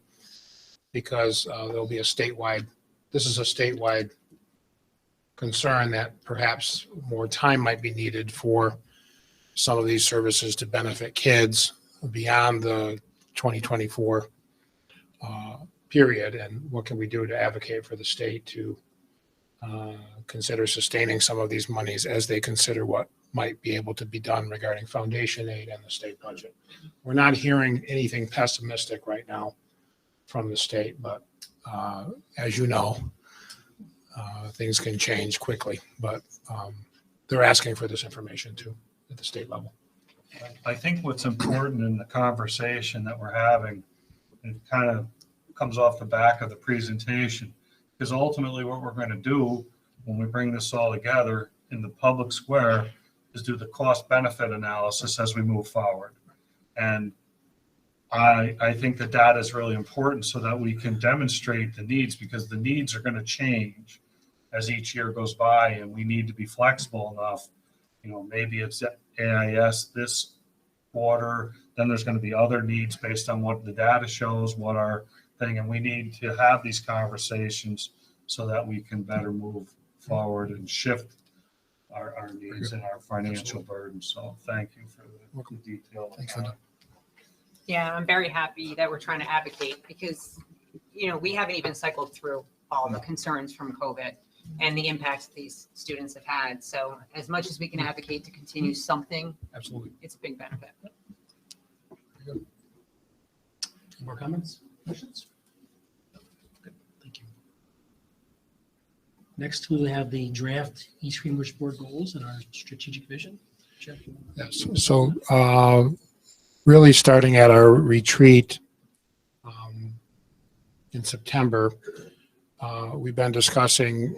E: because there'll be this is a statewide concern that perhaps more time might be needed for some of these services to benefit kids beyond the 2024 period. And what can we do to advocate for the state to consider sustaining some of these monies as they consider what might be able to be done regarding foundation aid and the state budget. We're not hearing anything pessimistic right now from the state, but as you know, things can change quickly, but they're asking for this information too at the state level.
C: I think what's important in the conversation that we're having, it kind of comes off the back of the presentation, is ultimately what we're going to do when we bring this all together in the public square is do the cost benefit analysis as we move forward. And I think the data is really important so that we can demonstrate the needs, because the needs are going to change as each year goes by, and we need to be flexible enough. Maybe it's AIS this quarter, then there's going to be other needs based on what the data shows, what our thing, and we need to have these conversations so that we can better move forward and shift our needs and our financial burden. So thank you for the detail.
E: Thanks, Linda.
K: Yeah, I'm very happy that we're trying to advocate because, we haven't even cycled through all the concerns from COVID and the impacts these students have had. So as much as we can advocate to continue something,
B: Absolutely.
K: it's a big benefit.
B: Any more comments, questions? Good, thank you. Next, we'll have the draft East Greenbush Board goals and our strategic vision. Jeff?
E: Yes. So really starting at our retreat in September, we've been discussing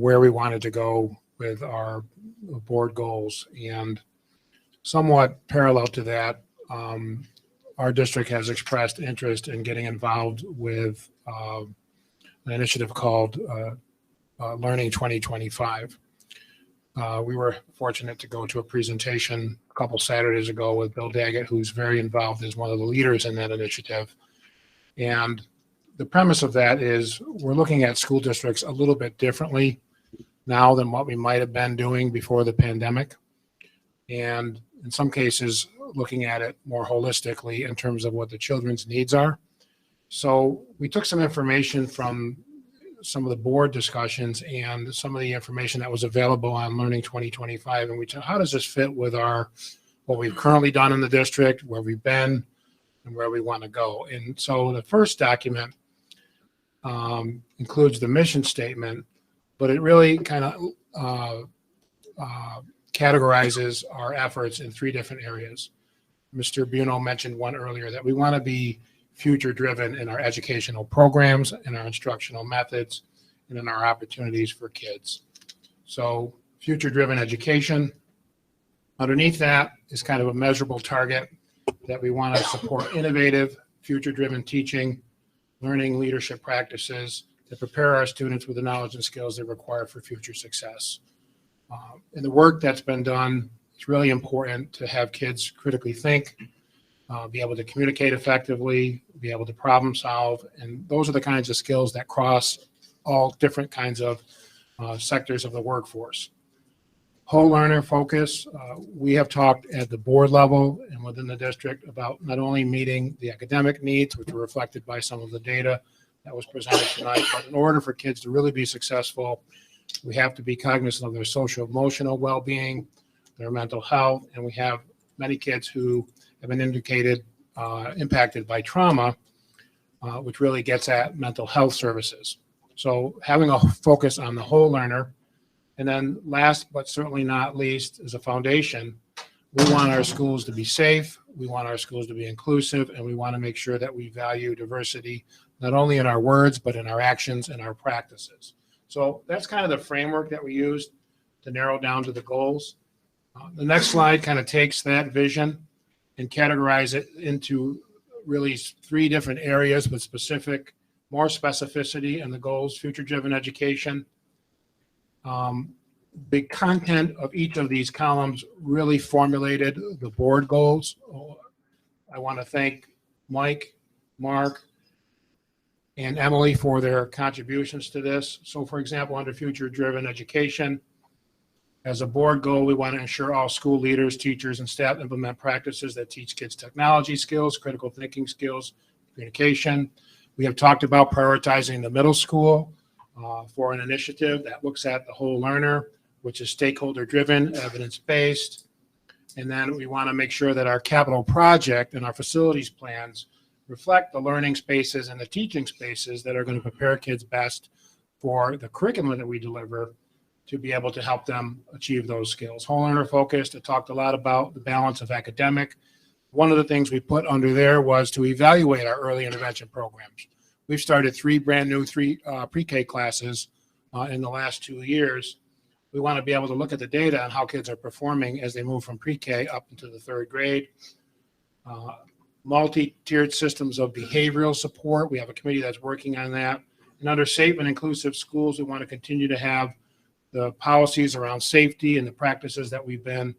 E: where we wanted to go with our board goals. And somewhat parallel to that, our district has expressed interest in getting involved with an initiative called Learning 2025. We were fortunate to go to a presentation a couple Saturdays ago with Bill Daggett, who's very involved as one of the leaders in that initiative. And the premise of that is we're looking at school districts a little bit differently now than what we might have been doing before the pandemic. And in some cases, looking at it more holistically in terms of what the children's needs are. So we took some information from some of the board discussions and some of the information that was available on Learning 2025. And we said, how does this fit with what we've currently done in the district, where we've been, and where we want to go? And so the first document includes the mission statement, but it really kind of categorizes our efforts in 3 different areas. Mr. Buno mentioned one earlier, that we want to be future-driven in our educational programs, in our instructional methods, and in our opportunities for kids. So future-driven education. Underneath that is kind of a measurable target that we want to support innovative, future-driven teaching, learning, leadership practices to prepare our students with the knowledge and skills they require for future success. In the work that's been done, it's really important to have kids critically think, be able to communicate effectively, be able to problem solve. And those are the kinds of skills that cross all different kinds of sectors of the workforce. Whole learner focus. We have talked at the board level and within the district about not only meeting the academic needs, which were reflected by some of the data that was presented tonight, but in order for kids to really be successful, we have to be cognizant of their social emotional well-being, their mental health, and we have many kids who have been impacted by trauma, which really gets at mental health services. So having a focus on the whole learner. And then last, but certainly not least, is a foundation. We want our schools to be safe. We want our schools to be inclusive, and we want to make sure that we value diversity, not only in our words, but in our actions and our practices. So that's kind of the framework that we used to narrow down to the goals. The next slide kind of takes that vision and categorize it into really 3 different areas with more specificity in the goals: future-driven education. The content of each of these columns really formulated the board goals. I want to thank Mike, Mark, and Emily for their contributions to this. So for example, under future-driven education, as a board goal, we want to ensure all school leaders, teachers, and staff implement practices that teach kids technology skills, critical thinking skills, communication. We have talked about prioritizing the middle school for an initiative that looks at the whole learner, which is stakeholder-driven, evidence-based. And then we want to make sure that our capital project and our facilities plans reflect the learning spaces and the teaching spaces that are going to prepare kids best for the curriculum that we deliver to be able to help them achieve those skills. Whole learner focused, I talked a lot about the balance of academic. One of the things we put under there was to evaluate our early intervention programs. We've started 3 brand new pre-K classes in the last 2 years. We want to be able to look at the data on how kids are performing as they move from pre-K up into the 3rd grade. Multi-tiered systems of behavioral support. We have a committee that's working on that. And under safe and inclusive schools, we want to continue to have the policies around safety and the practices that we've been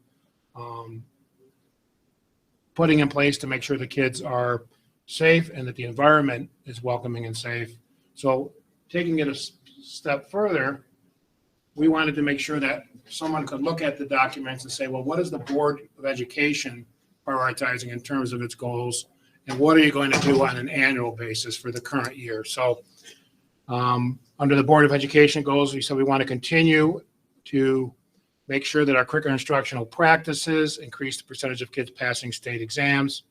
E: putting in place to make sure the kids are safe and that the environment is welcoming and safe. So taking it a step further, we wanted to make sure that someone could look at the documents and say, well, what is the Board of Education prioritizing in terms of its goals? And what are you going to do on an annual basis for the current year? So under the Board of Education goals, we said we want to continue to make sure that our curricular instructional practices increase the percentage of kids passing state exams.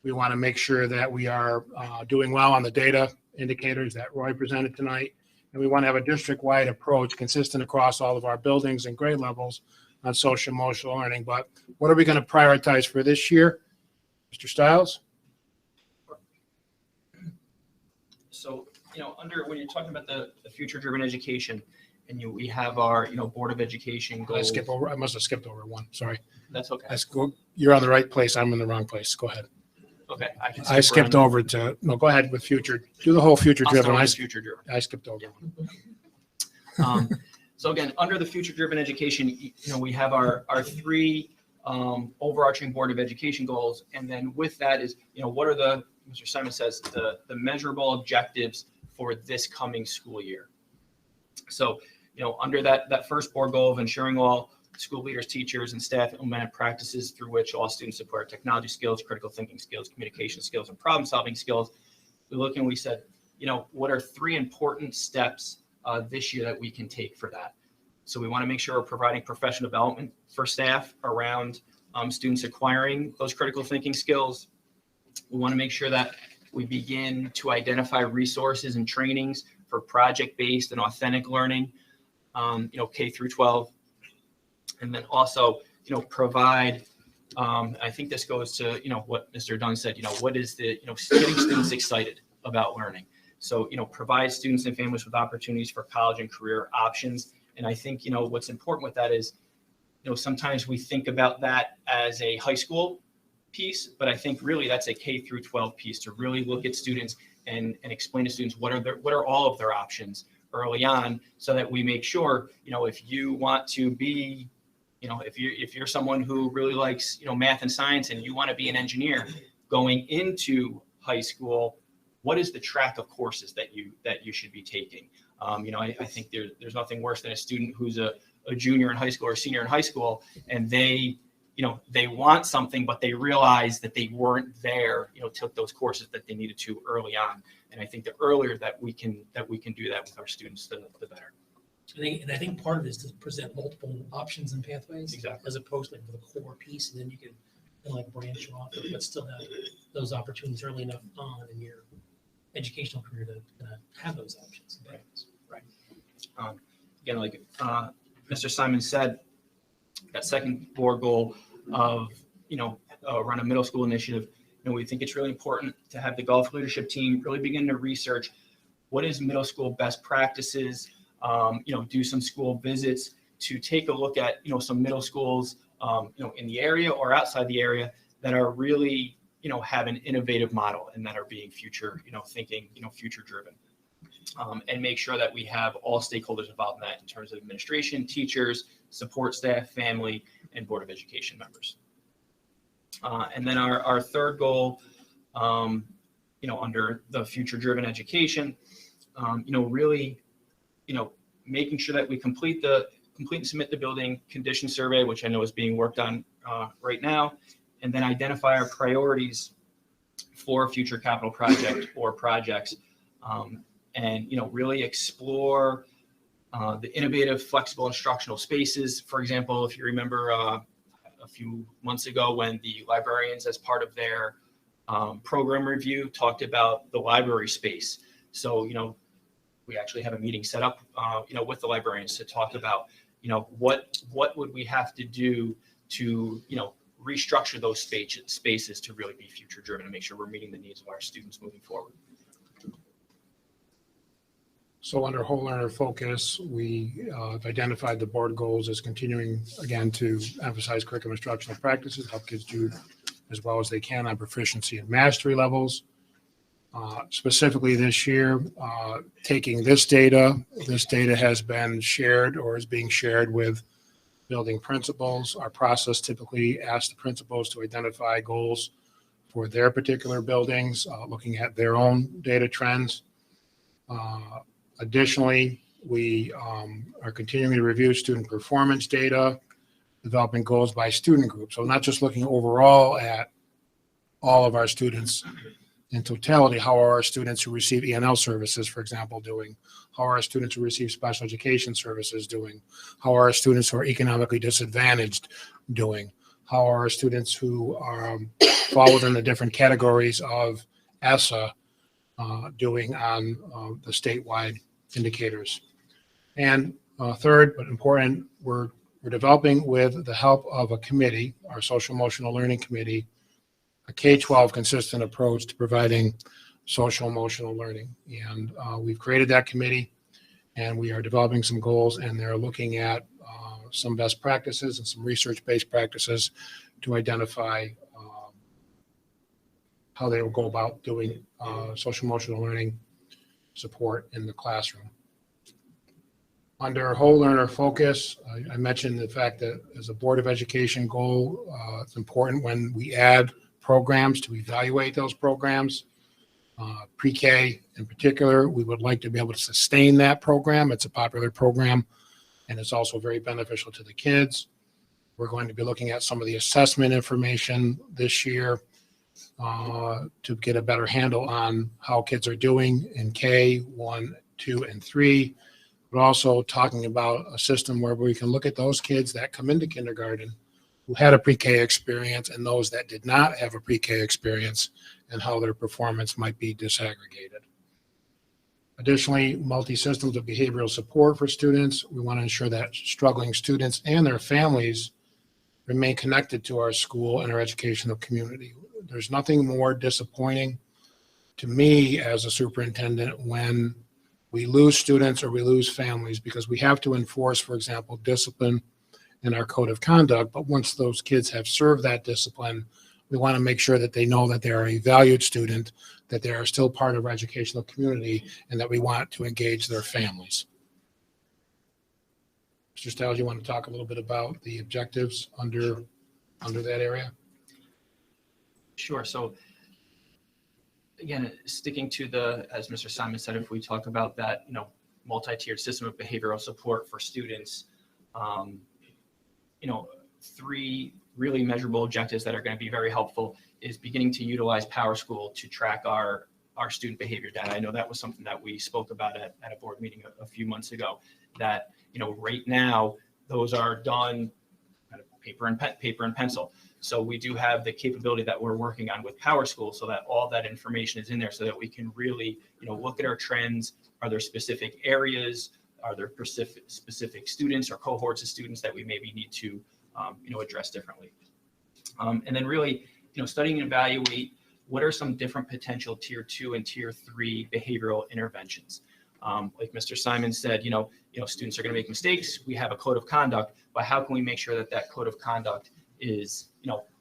E: We want to make sure that we are doing well on the data indicators that Roy presented tonight. And we want to have a district-wide approach consistent across all of our buildings and grade levels on social emotional learning. But what are we going to prioritize for this year? Mr. Stiles?
F: So, under, when you're talking about the future-driven education, and we have our, Board of Education goals.
E: I must have skipped over one, sorry.
F: That's okay.
E: You're on the right place, I'm in the wrong place, go ahead.
F: Okay.
E: I skipped over to, no, go ahead with future, do the whole future driven.
F: Future-driven.
E: I skipped over one.
F: So again, under the future-driven education, we have our three overarching Board of Education goals. And then with that is, what are the, Mr. Simon says, the measurable objectives for this coming school year. So, under that first board goal of ensuring all school leaders, teachers, and staff implement practices through which all students acquire technology skills, critical thinking skills, communication skills, and problem-solving skills, we said, what are 3 important steps this year that we can take for that? So we want to make sure we're providing professional development for staff around students acquiring those critical thinking skills. We want to make sure that we begin to identify resources and trainings for project-based and authentic learning, K through 12. And then also, provide, I think this goes to, what Mr. Dunn said, what is the, getting students excited about learning. So, provide students and families with opportunities for college and career options. And I think, what's important with that is, sometimes we think about that as a high school piece, but I think really that's a K through 12 piece to really look at students and explain to students what are all of their options early on, so that we make sure, if you want to be, if you're someone who really likes, math and science and you want to be an engineer going into high school, what is the track of courses that you should be taking? I think there's nothing worse than a student who's a junior in high school or senior in high school, and they want something, but they realize that they weren't there, took those courses that they needed to early on. And I think the earlier that we can do that with our students, the better.
B: I think part of it is to present multiple options and pathways.
F: Exactly.
B: As opposed to the core piece, and then you can branch off, but still have those opportunities early enough on in your educational career to have those options.
F: Right. Again, like Mr. Simon said, that second board goal of, run a middle school initiative, we think it's really important to have the golf leadership team really begin to research what is middle school best practices, do some school visits to take a look at, some middle schools, in the area or outside the area that are really, have an innovative model and that are being future, thinking, future driven. And make sure that we have all stakeholders involved in that in terms of administration, teachers, support staff, family, and Board of Education members. And then our third goal, under the future-driven education, really, making sure that we complete and submit the building condition survey, which I know is being worked on right now, and then identify our priorities for a future capital project or projects. And really explore the innovative, flexible instructional spaces. For example, if you remember a few months ago when the librarians, as part of their program review, talked about the library space. So, we actually have a meeting set up, with the librarians to talk about, what would we have to do to, restructure those spaces to really be future driven and make sure we're meeting the needs of our students moving forward.
E: So under whole learner focus, we have identified the board goals as continuing, again, to emphasize curriculum instructional practices, help kids do as well as they can on proficiency and mastery levels. Specifically this year, taking this data has been shared or is being shared with building principals. Our process typically asks the principals to identify goals for their particular buildings, looking at their own data trends. Additionally, we are continuing to review student performance data, developing goals by student group. So not just looking overall at all of our students in totality, how are our students who receive ENL services, for example, doing? How are our students who receive special education services doing? How are our students who are economically disadvantaged doing? How are our students who fall within the different categories of ESSA doing on the statewide indicators? And third, but important, we're developing with the help of a committee, our social emotional learning committee, a K-12 consistent approach to providing social emotional learning. And we've created that committee, and we are developing some goals, and they're looking at some best practices and some research-based practices to identify how they will go about doing social emotional learning support in the classroom. Under whole learner focus, I mentioned the fact that as a Board of Education goal, it's important when we add programs to evaluate those programs. Pre-K in particular, we would like to be able to sustain that program. It's a popular program, and it's also very beneficial to the kids. We're going to be looking at some of the assessment information this year to get a better handle on how kids are doing in K, 1, 2, and 3, but also talking about a system where we can look at those kids that come into kindergarten who had a pre-K experience and those that did not have a pre-K experience and how their performance might be disaggregated. Additionally, multi-systems of behavioral support for students. We want to ensure that struggling students and their families remain connected to our school and our educational community. There's nothing more disappointing to me as a superintendent when we lose students or we lose families, because we have to enforce, for example, discipline in our code of conduct. But once those kids have served that discipline, we want to make sure that they know that they are a valued student, that they are still part of our educational community, and that we want to engage their families. Mr. Stiles, you want to talk a little bit about the objectives under that area?
F: Sure. So again, sticking to the, as Mr. Simon said, if we talk about that, multi-tiered system of behavioral support for students, 3 really measurable objectives that are going to be very helpful is beginning to utilize PowerSchool to track our student behavior data. I know that was something that we spoke about at a board meeting a few months ago, that, right now, those are done kind of paper and pencil. So we do have the capability that we're working on with PowerSchool so that all that information is in there so that we can really, look at our trends. Are there specific areas? Are there specific students or cohorts of students that we maybe need to, address differently? And then really, studying and evaluate what are some different potential tier 2 and tier 3 behavioral interventions. Like Mr. Simon said, students are going to make mistakes. We have a code of conduct, but how can we make sure that that code of conduct is,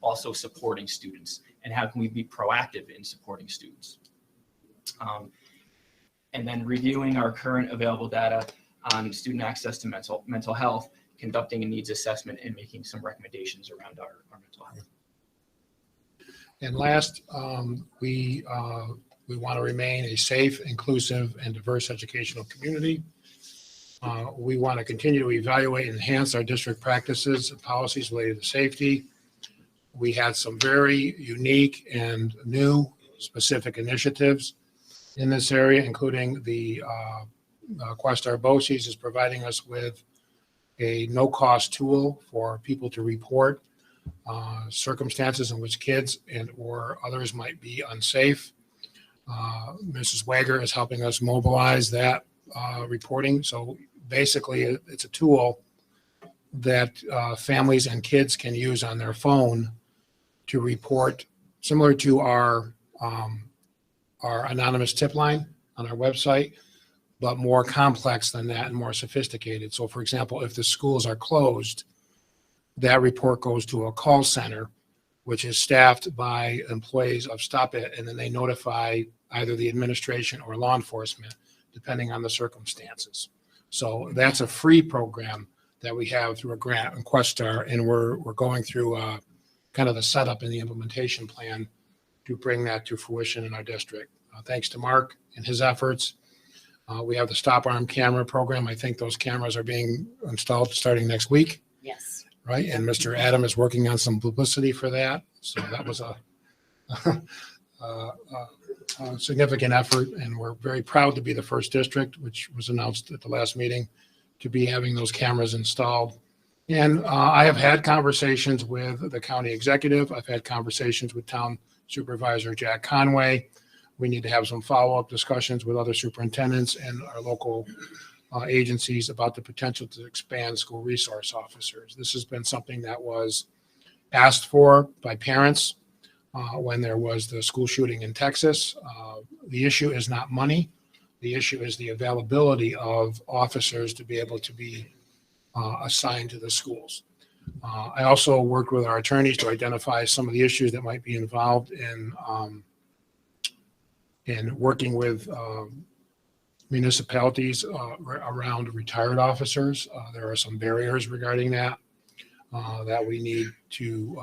F: also supporting students, and how can we be proactive in supporting students? And then reviewing our current available data on student access to mental health, conducting a needs assessment, and making some recommendations around our mental health.
E: And last, we want to remain a safe, inclusive, and diverse educational community. We want to continue to evaluate and enhance our district practices and policies related to safety. We had some very unique and new specific initiatives in this area, including the Questar BOCES is providing us with a no-cost tool for people to report circumstances in which kids and or others might be unsafe. Mrs. Wager is helping us mobilize that reporting. So basically, it's a tool that families and kids can use on their phone to report, similar to our anonymous tip line on our website, but more complex than that and more sophisticated. So, for example, if the schools are closed, that report goes to a call center which is staffed by employees of Stop It, and then they notify either the administration or law enforcement, depending on the circumstances. So that's a free program that we have through a grant and Questar, and we're going through kind of the setup and the implementation plan to bring that to fruition in our district. Thanks to Mark and his efforts. We have the Stop Arm Camera program. I think those cameras are being installed starting next week,
A: Yes.
E: right? And Mr. Adam is working on some publicity for that. So that was a significant effort, and we're very proud to be the first district, which was announced at the last meeting, to be having those cameras installed. And I have had conversations with the county executive. I've had conversations with town supervisor Jack Conway. We need to have some follow-up discussions with other superintendents and our local agencies about the potential to expand school resource officers. This has been something that was asked for by parents when there was the school shooting in Texas. The issue is not money. The issue is the availability of officers to be able to be assigned to the schools. I also worked with our attorneys to identify some of the issues that might be involved in working with municipalities around retired officers. There are some barriers regarding that that we need to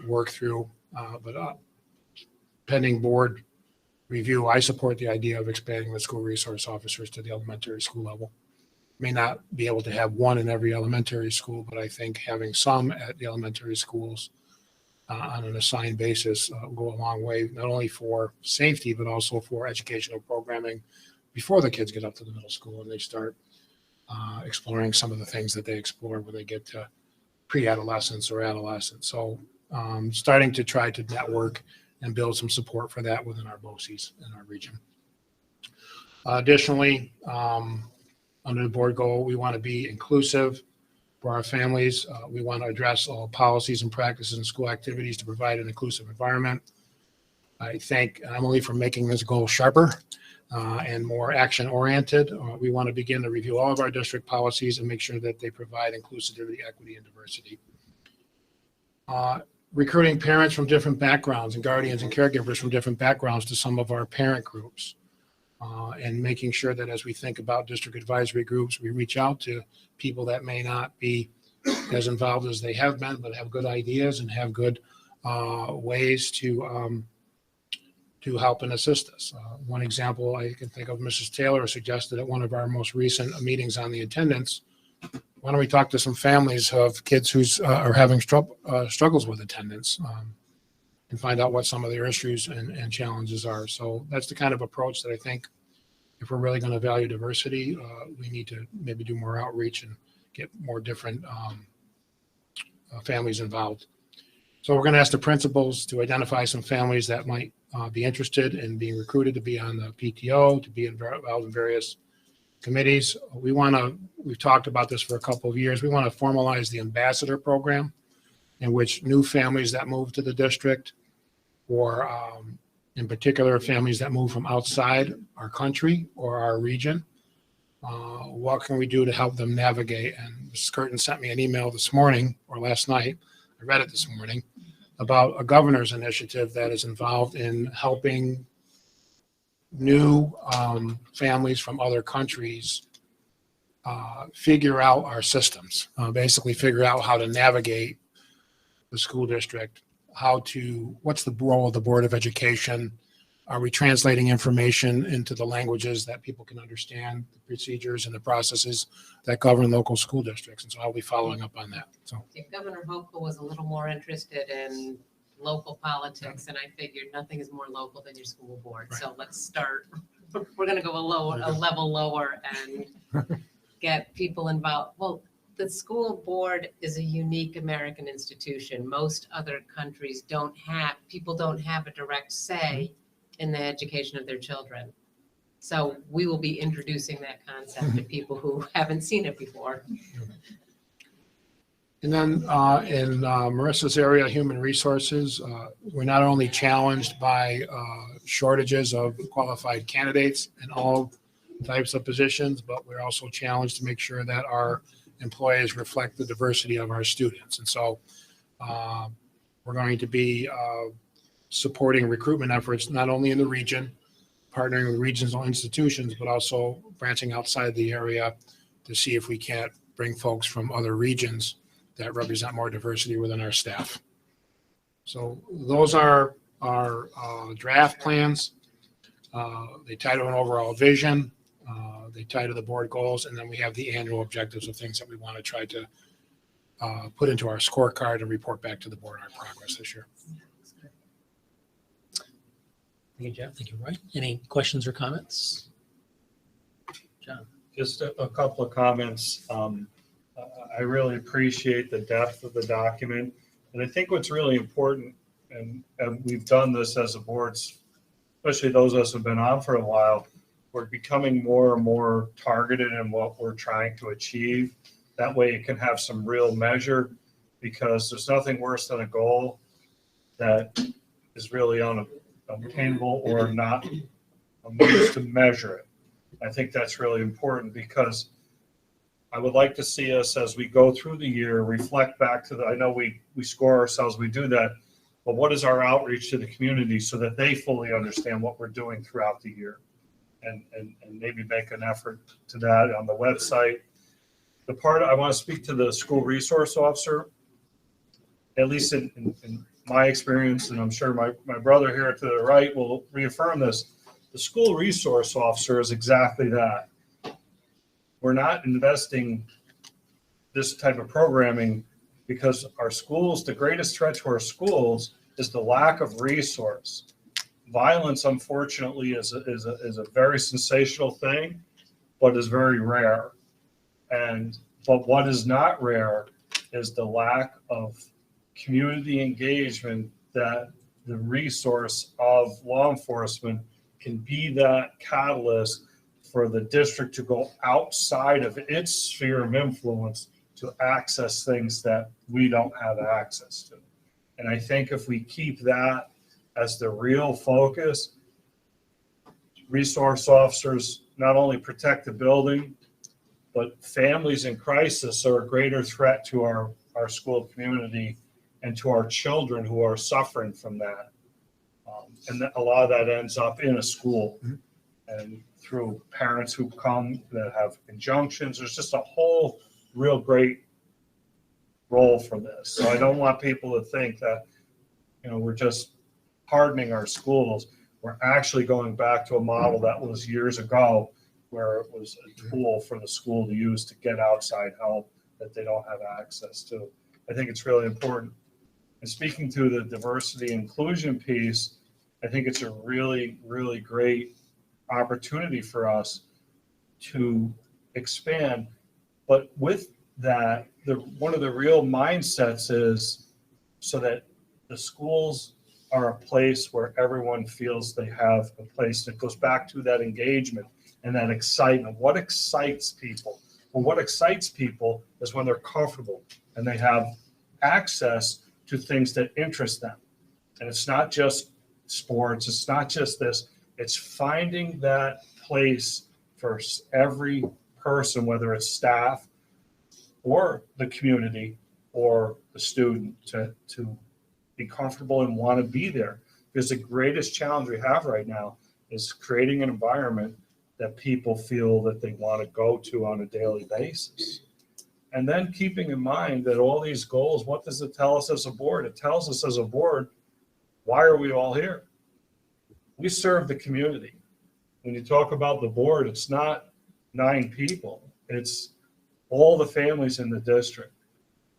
E: work through. But pending board review, I support the idea of expanding the school resource officers to the elementary school level. May not be able to have one in every elementary school, but I think having some at the elementary schools on an assigned basis will go a long way, not only for safety, but also for educational programming before the kids get up to the middle school and they start exploring some of the things that they explore when they get to pre-adolescence or adolescence. So starting to try to network and build some support for that within our BOCES in our region. Additionally, under the board goal, we want to be inclusive for our families. We want to address all policies and practices and school activities to provide an inclusive environment. I thank Emily for making this goal sharper and more action-oriented. We want to begin to review all of our district policies and make sure that they provide inclusivity, equity, and diversity. Recruiting parents from different backgrounds and guardians and caregivers from different backgrounds to some of our parent groups. And making sure that as we think about district advisory groups, we reach out to people that may not be as involved as they have been, but have good ideas and have good ways to help and assist us. One example I can think of, Mrs. Taylor suggested at one of our most recent meetings on the attendance, why don't we talk to some families of kids who are having struggles with attendance and find out what some of their issues and challenges are. So that's the kind of approach that I think if we're really going to value diversity, we need to maybe do more outreach and get more different families involved. So we're going to ask the principals to identify some families that might be interested in being recruited to be on the PTO, to be involved in various committees. We've talked about this for a couple of years. We want to formalize the ambassador program in which new families that move to the district, or in particular families that move from outside our country or our region, what can we do to help them navigate? And Ms. Curtin sent me an email this morning or last night, I read it this morning, about a governor's initiative that is involved in helping new families from other countries figure out our systems, basically figure out how to navigate the school district, what's the role of the Board of Education? Are we translating information into the languages that people can understand, the procedures and the processes that govern local school districts? And so I'll be following up on that. So
L: Governor Hochul was a little more interested in local politics, and I figured nothing is more local than your school board.
E: Right.
L: So let's start. We're going to go a level lower and get people involved. Well, the school board is a unique American institution. Most other countries people don't have a direct say in the education of their children. So we will be introducing that concept to people who haven't seen it before.
E: And then in Marissa's area, human resources, we're not only challenged by shortages of qualified candidates in all types of positions, but we're also challenged to make sure that our employees reflect the diversity of our students. And so We're going to be supporting recruitment efforts, not only in the region, partnering with regional institutions, but also branching outside the area to see if we can't bring folks from other regions that represent more diversity within our staff. So those are our draft plans. They tie to an overall vision. They tie to the board goals, and then we have the annual objectives of things that we want to try to put into our scorecard and report back to the board on our progress this year.
B: Thank you, Jeff. Thank you, Roy. Any questions or comments? John?
C: Just a couple of comments. I really appreciate the depth of the document. And I think what's really important, and we've done this as a board, especially those of us who've been on for a while, we're becoming more and more targeted in what we're trying to achieve. That way it can have some real measure, because there's nothing worse than a goal that is really unattainable or not a means to measure it. I think that's really important, because I would like to see us, as we go through the year, reflect back to I know we score ourselves, we do that, but what is our outreach to the community so that they fully understand what we're doing throughout the year? And maybe make an effort to that on the website. The part I want to speak to the school resource officer, at least in my experience, and I'm sure my brother here to the right will reaffirm this, the school resource officer is exactly that. We're not investing this type of programming because our schools, the greatest threat to our schools is the lack of resource. Violence, unfortunately, is a very sensational thing, but is very rare. But what is not rare is the lack of community engagement, that the resource of law enforcement can be that catalyst for the district to go outside of its sphere of influence to access things that we don't have access to. And I think if we keep that as the real focus, resource officers not only protect the building, but families in crisis are a greater threat to our school community and to our children who are suffering from that. And a lot of that ends up in a school and through parents who come that have injunctions. There's just a whole real great role for this. So I don't want people to think that, we're just hardening our schools. We're actually going back to a model that was years ago, where it was a tool for the school to use to get outside help that they don't have access to. I think it's really important. And speaking to the diversity inclusion piece, I think it's a really, really great opportunity for us to expand. But with that, one of the real mindsets is so that the schools are a place where everyone feels they have a place. And it goes back to that engagement and that excitement. What excites people? Well, what excites people is when they're comfortable and they have access to things that interest them. And it's not just sports. It's not just this. It's finding that place for every person, whether it's staff or the community or the student, to be comfortable and want to be there. Because the greatest challenge we have right now is creating an environment that people feel that they want to go to on a daily basis. And then keeping in mind that all these goals, what does it tell us as a board? It tells us as a board, why are we all here? We serve the community. When you talk about the board, it's not 9 people. It's all the families in the district.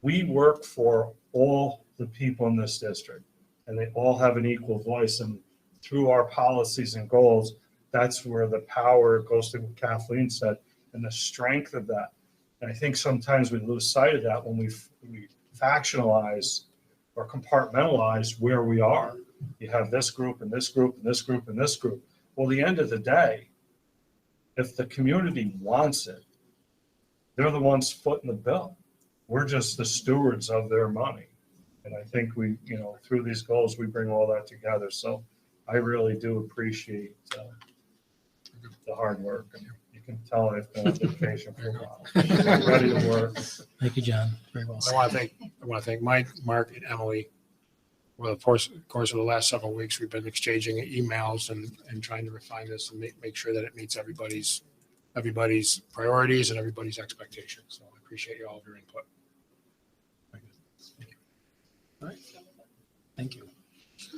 C: We work for all the people in this district, and they all have an equal voice. And through our policies and goals, that's where the power goes to what Kathleen said, and the strength of that. And I think sometimes we lose sight of that when we factionalize or compartmentalize where we are. You have this group and this group and this group and this group. Well, at the end of the day, if the community wants it, they're the ones footing the bill. We're just the stewards of their money. And I think we, through these goals, we bring all that together. So I really do appreciate the hard work. And you can tell I've been on vacation for a while. I'm ready to work.
B: Thank you, John. Very well
E: I
B: said.
E: want to thank Mike, Mark, and Emily Well, of course of the last several weeks, we've been exchanging emails and trying to refine this and make sure that it meets everybody's priorities and everybody's expectations. So I appreciate all of your input.
B: All right. Thank you.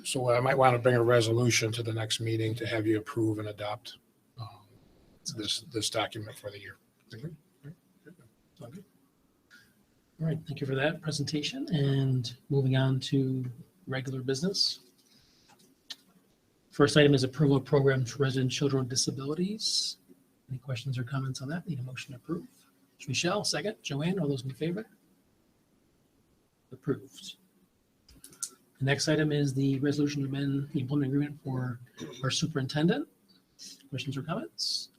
E: So I might want to bring a resolution to the next meeting to have you approve and adopt this document for the year.
B: All right, thank you for that presentation. And moving on to regular business. First item is approval of programs for resident children with disabilities. Any questions or comments on that? Need a motion to approve? Michelle, second. Joanne, all those in favor? Approved. The next item is the resolution to amend the employment agreement for our superintendent. Questions or comments?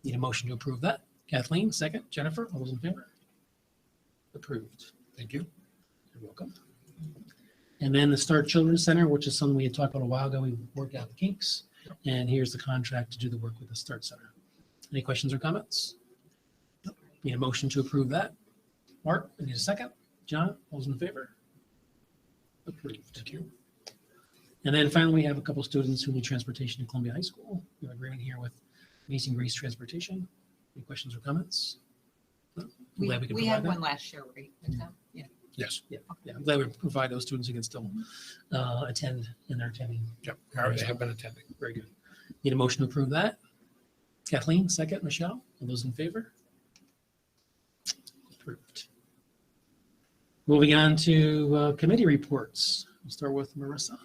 B: Need a motion to approve that? Kathleen, second. Jennifer, all those in favor? Approved. Thank you. You're welcome. And then the Start Children's Center, which is something we had talked about a while ago. We worked out the kinks. And here's the contract to do the work with the Start Center. Any questions or comments? Need a motion to approve that? Mark, I need a second. John, all those in favor? Approved. Thank you. And then finally, we have a couple students who need transportation to Columbia High School. We have an agreement here with Amazing Grace Transportation. Any questions or comments? I'm glad we can
K: We
B: provide
K: had
B: that.
K: one last year, right? Yeah.
E: Yes.
B: Yeah, I'm glad we provide those students who can still attend and they're attending.
E: Yep. They have been attending.
B: Very good. Need a motion to approve that? Kathleen, second. Michelle, all those in favor? Approved. Moving on to committee reports. We'll start with Marissa.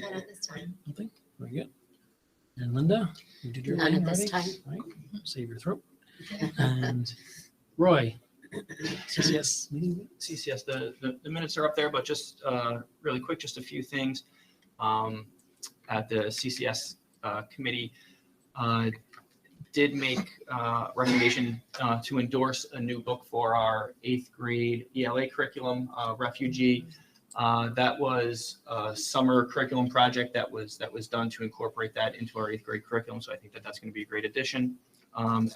D: None at this time.
B: Nothing? Very good. And Linda, you did your
D: None
B: thing
D: at this
B: already?
D: time.
B: Right. Save your throat. And Roy, CCS meeting?
F: CCS, the minutes are up there, but just really quick, just a few things. At the CCS committee, did make recommendation to endorse a new book for our 8th grade ELA curriculum, Refugee. That was a summer curriculum project that was done to incorporate that into our 8th grade curriculum. So I think that's going to be a great addition.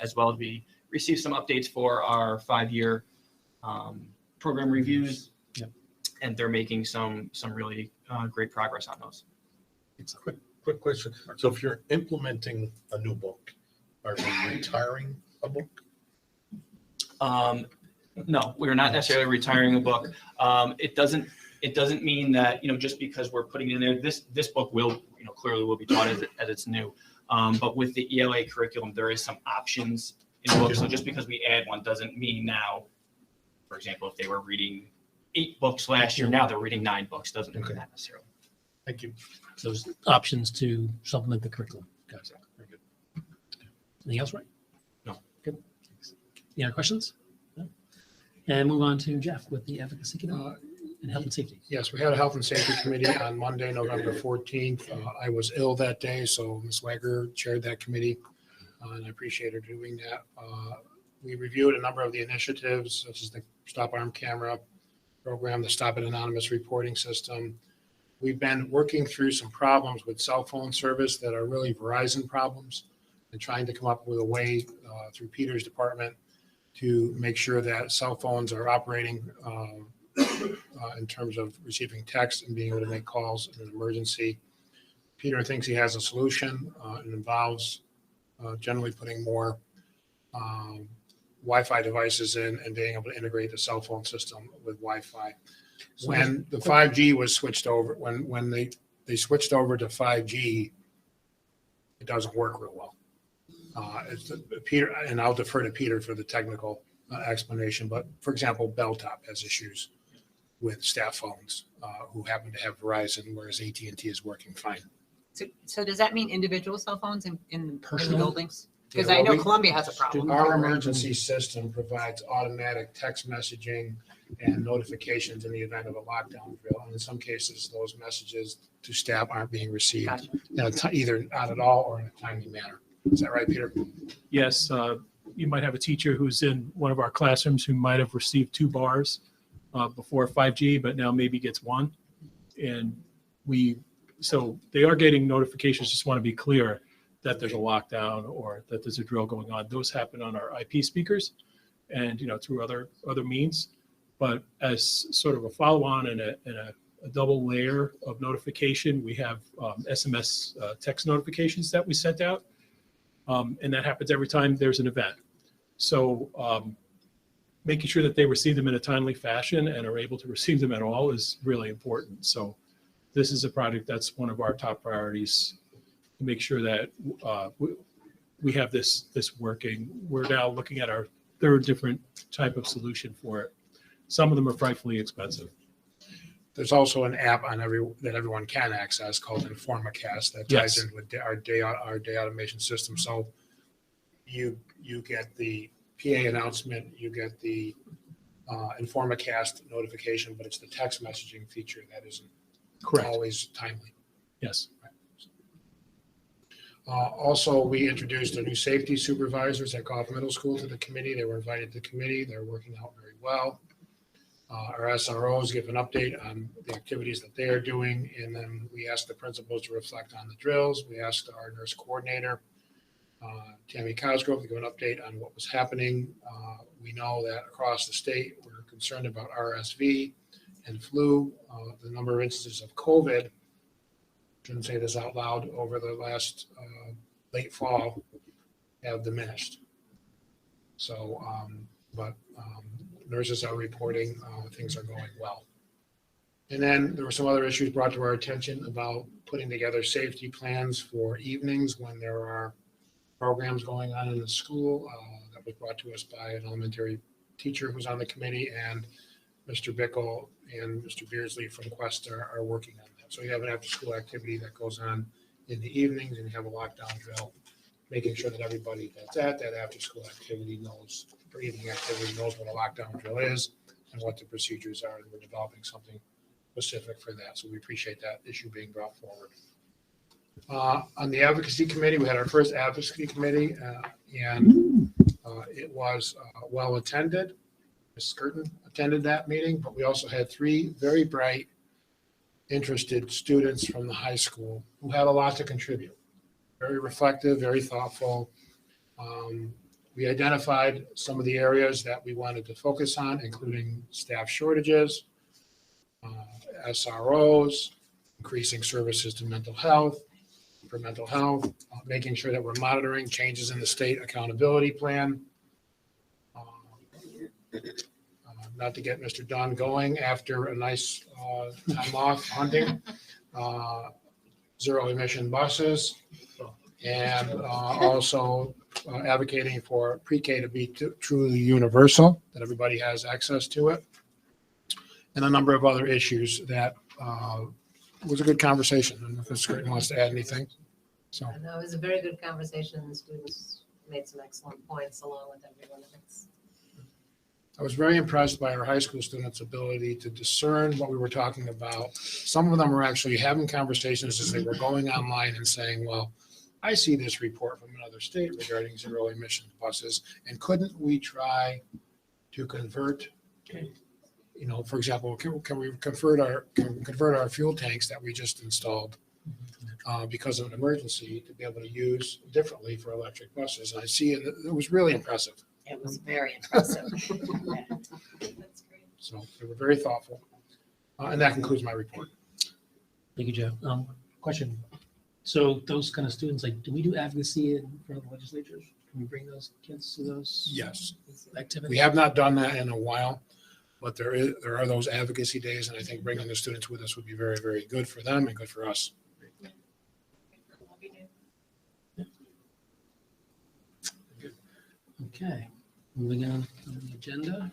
F: As well as we received some updates for our 5-year program reviews.
B: Yep.
F: And they're making some really great progress on those.
J: Quick question. So if you're implementing a new book, are we retiring a book?
F: No, we're not necessarily retiring a book. It doesn't mean that, just because we're putting it in there, this book will, clearly will be taught as it's new. But with the ELA curriculum, there is some options in the book. So just because we add one doesn't mean now, for example, if they were reading 8 books last year, now they're reading 9 books. Doesn't mean that necessarily.
J: Thank you.
B: Those options to supplement the curriculum. Got it. Very good. Anything else, right?
F: No.
B: Good. Thanks. Any other questions? No? And move on to Jeff with the advocacy committee and health and safety.
E: Yes, we had a health and safety committee on Monday, November 14th. I was ill that day, so Ms. Wagner chaired that committee, and I appreciate her doing that. We reviewed a number of the initiatives, such as the Stop Arm Camera program, the Stop It Anonymous reporting system. We've been working through some problems with cell phone service that are really Verizon problems and trying to come up with a way through Peter's department to make sure that cell phones are operating in terms of receiving text and being able to make calls in an emergency. Peter thinks he has a solution. It involves generally putting more Wi-Fi devices in and being able to integrate the cell phone system with Wi-Fi. When the 5G was switched over, when they switched over to 5G, it doesn't work real well. Peter, and I'll defer to Peter for the technical explanation, but for example, Belltop has issues with staff phones who happen to have Verizon, whereas AT&T is working fine.
K: So does that mean individual cell phones in the
B: Personal?
K: buildings? Because
E: Yeah,
K: I
E: well,
K: know Columbia has a problem.
E: Our emergency system provides automatic text messaging and notifications in the event of a lockdown drill. And in some cases, those messages to staff aren't being received
K: Gotcha.
E: either not at all or in a timely manner. Is that right, Peter?
M: Yes, you might have a teacher who's in one of our classrooms who might have received 2 bars before 5G, but now maybe gets 1. And so they are getting notifications, just want to be clear that there's a lockdown or that there's a drill going on. Those happen on our IP speakers and, through other means. But as sort of a follow-on and a a double layer of notification. We have SMS text notifications that we sent out. And that happens every time there's an event. So making sure that they receive them in a timely fashion and are able to receive them at all is really important. So this is a project that's one of our top priorities to make sure that we have this working. We're now looking at our third different type of solution for it. Some of them are frightfully expensive.
E: There's also an app on that everyone can access called InformaCast that ties
M: Yes.
E: in with our day automation system. So you get the PA announcement, you get the InformaCast notification, but it's the text messaging feature that isn't
M: Correct.
E: always timely.
M: Yes.
E: Also, we introduced our new safety supervisors at Goff Middle School to the committee. They were invited to the committee. They're working out very well. Our SROs give an update on the activities that they are doing, and then we asked the principals to reflect on the drills. We asked our nurse coordinator, Tammy Cosgrove, to give an update on what was happening. We know that across the state, we're concerned about RSV and flu. The number of instances of COVID, shouldn't say this out loud, over the last late fall have diminished. So, but nurses are reporting things are going well. And then there were some other issues brought to our attention about putting together safety plans for evenings when there are programs going on in the school. That was brought to us by an elementary teacher who's on the committee, and Mr. Bickle and Mr. Beardsley from Quest are working on that. So you have an after-school activity that goes on in the evenings, and you have a lockdown drill, making sure that everybody that's at that after-school activity knows, or evening activity, knows what a lockdown drill is and what the procedures are. And we're developing something specific for that. So we appreciate that issue being brought forward. On the advocacy committee, we had our first advocacy committee, and it was well attended. Ms. Skirton attended that meeting, but we also had 3 very bright, interested students from the high school who had a lot to contribute. Very reflective, very thoughtful. We identified some of the areas that we wanted to focus on, including staff shortages, SROs, increasing services to mental health, making sure that we're monitoring changes in the state accountability plan. Not to get Mr. Dunn going after a nice time off hunting, zero emission buses, and also advocating for pre-K to be truly universal, that everybody has access to it, and a number of other issues that was a good conversation. I don't know if Ms. Skirton wants to add anything. So.
L: And that was a very good conversation. The students made some excellent points along with everyone else.
E: I was very impressed by our high school students' ability to discern what we were talking about. Some of them were actually having conversations as they were going online and saying, well, I see this report from another state regarding zero emission buses, and couldn't we try to convert, for example, can we convert our fuel tanks that we just installed because of an emergency to be able to use differently for electric buses? And I see it was really impressive.
A: It was very impressive.
I: That's great.
E: So they were very thoughtful. And that concludes my report.
B: Thank you, Joe. Question. So those kind of students, like, do we do advocacy in front of the legislatures? Can we bring those kids to those
E: Yes.
B: activities?
E: We have not done that in a while, but there are those advocacy days, and I think bringing the students with us would be very, very good for them and good for us.
I: Love you, Dave.
B: Okay, moving on to the agenda.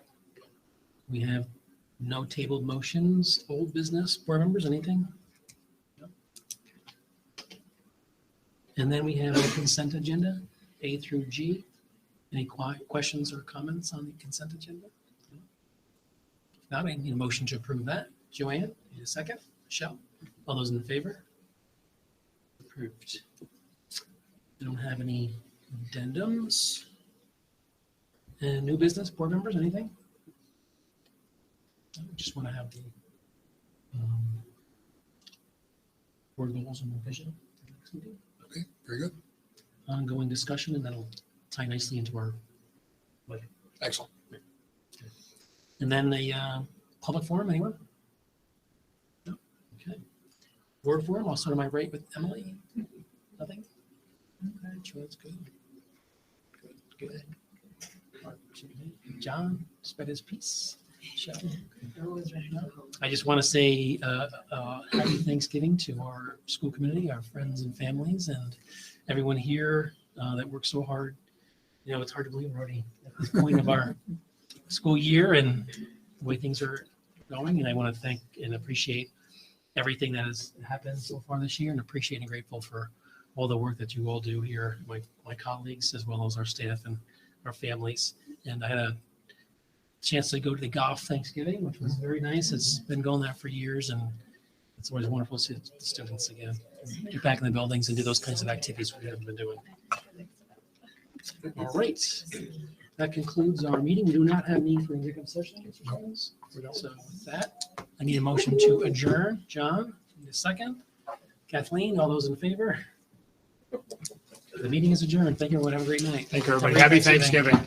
B: We have no tabled motions, old business, board members, anything? No. And then we have a consent agenda, A through G. Any questions or comments on the consent agenda? No? If not, I need a motion to approve that. Joanne, need a second? Michelle, all those in favor? Approved. We don't have any addendums. And new business, board members, anything? I just want to have the board goals and vision.
E: Okay, very good.
B: Ongoing discussion, and that'll tie nicely into our budget.
E: Excellent.
B: And then the public forum, anyone? No? Word for him. Also, am I right with Emily? Nothing? Okay, Joanne's good. Good. John, spread his peace. I just want to say happy Thanksgiving to our school community, our friends and families, and everyone here that worked so hard. You know, it's hard to believe we're already at this point of our school year and the way things are going. And I want to thank and appreciate everything that has happened so far this year, and appreciate and grateful for all the work that you all do here, my colleagues, as well as our staff and our families. And I had a chance to go to the golf Thanksgiving, which was very nice. It's been going there for years, and it's always wonderful to see the students again, get back in the buildings and do those kinds of activities we haven't been doing. All right, that concludes our meeting. We do not have need for executive session. Mr. Jones. So with that, I need a motion to adjourn. John, need a second. Kathleen, all those in favor? The meeting is adjourned. Thank you, everyone. Have a great night.
E: Thank you, everybody. Happy Thanksgiving.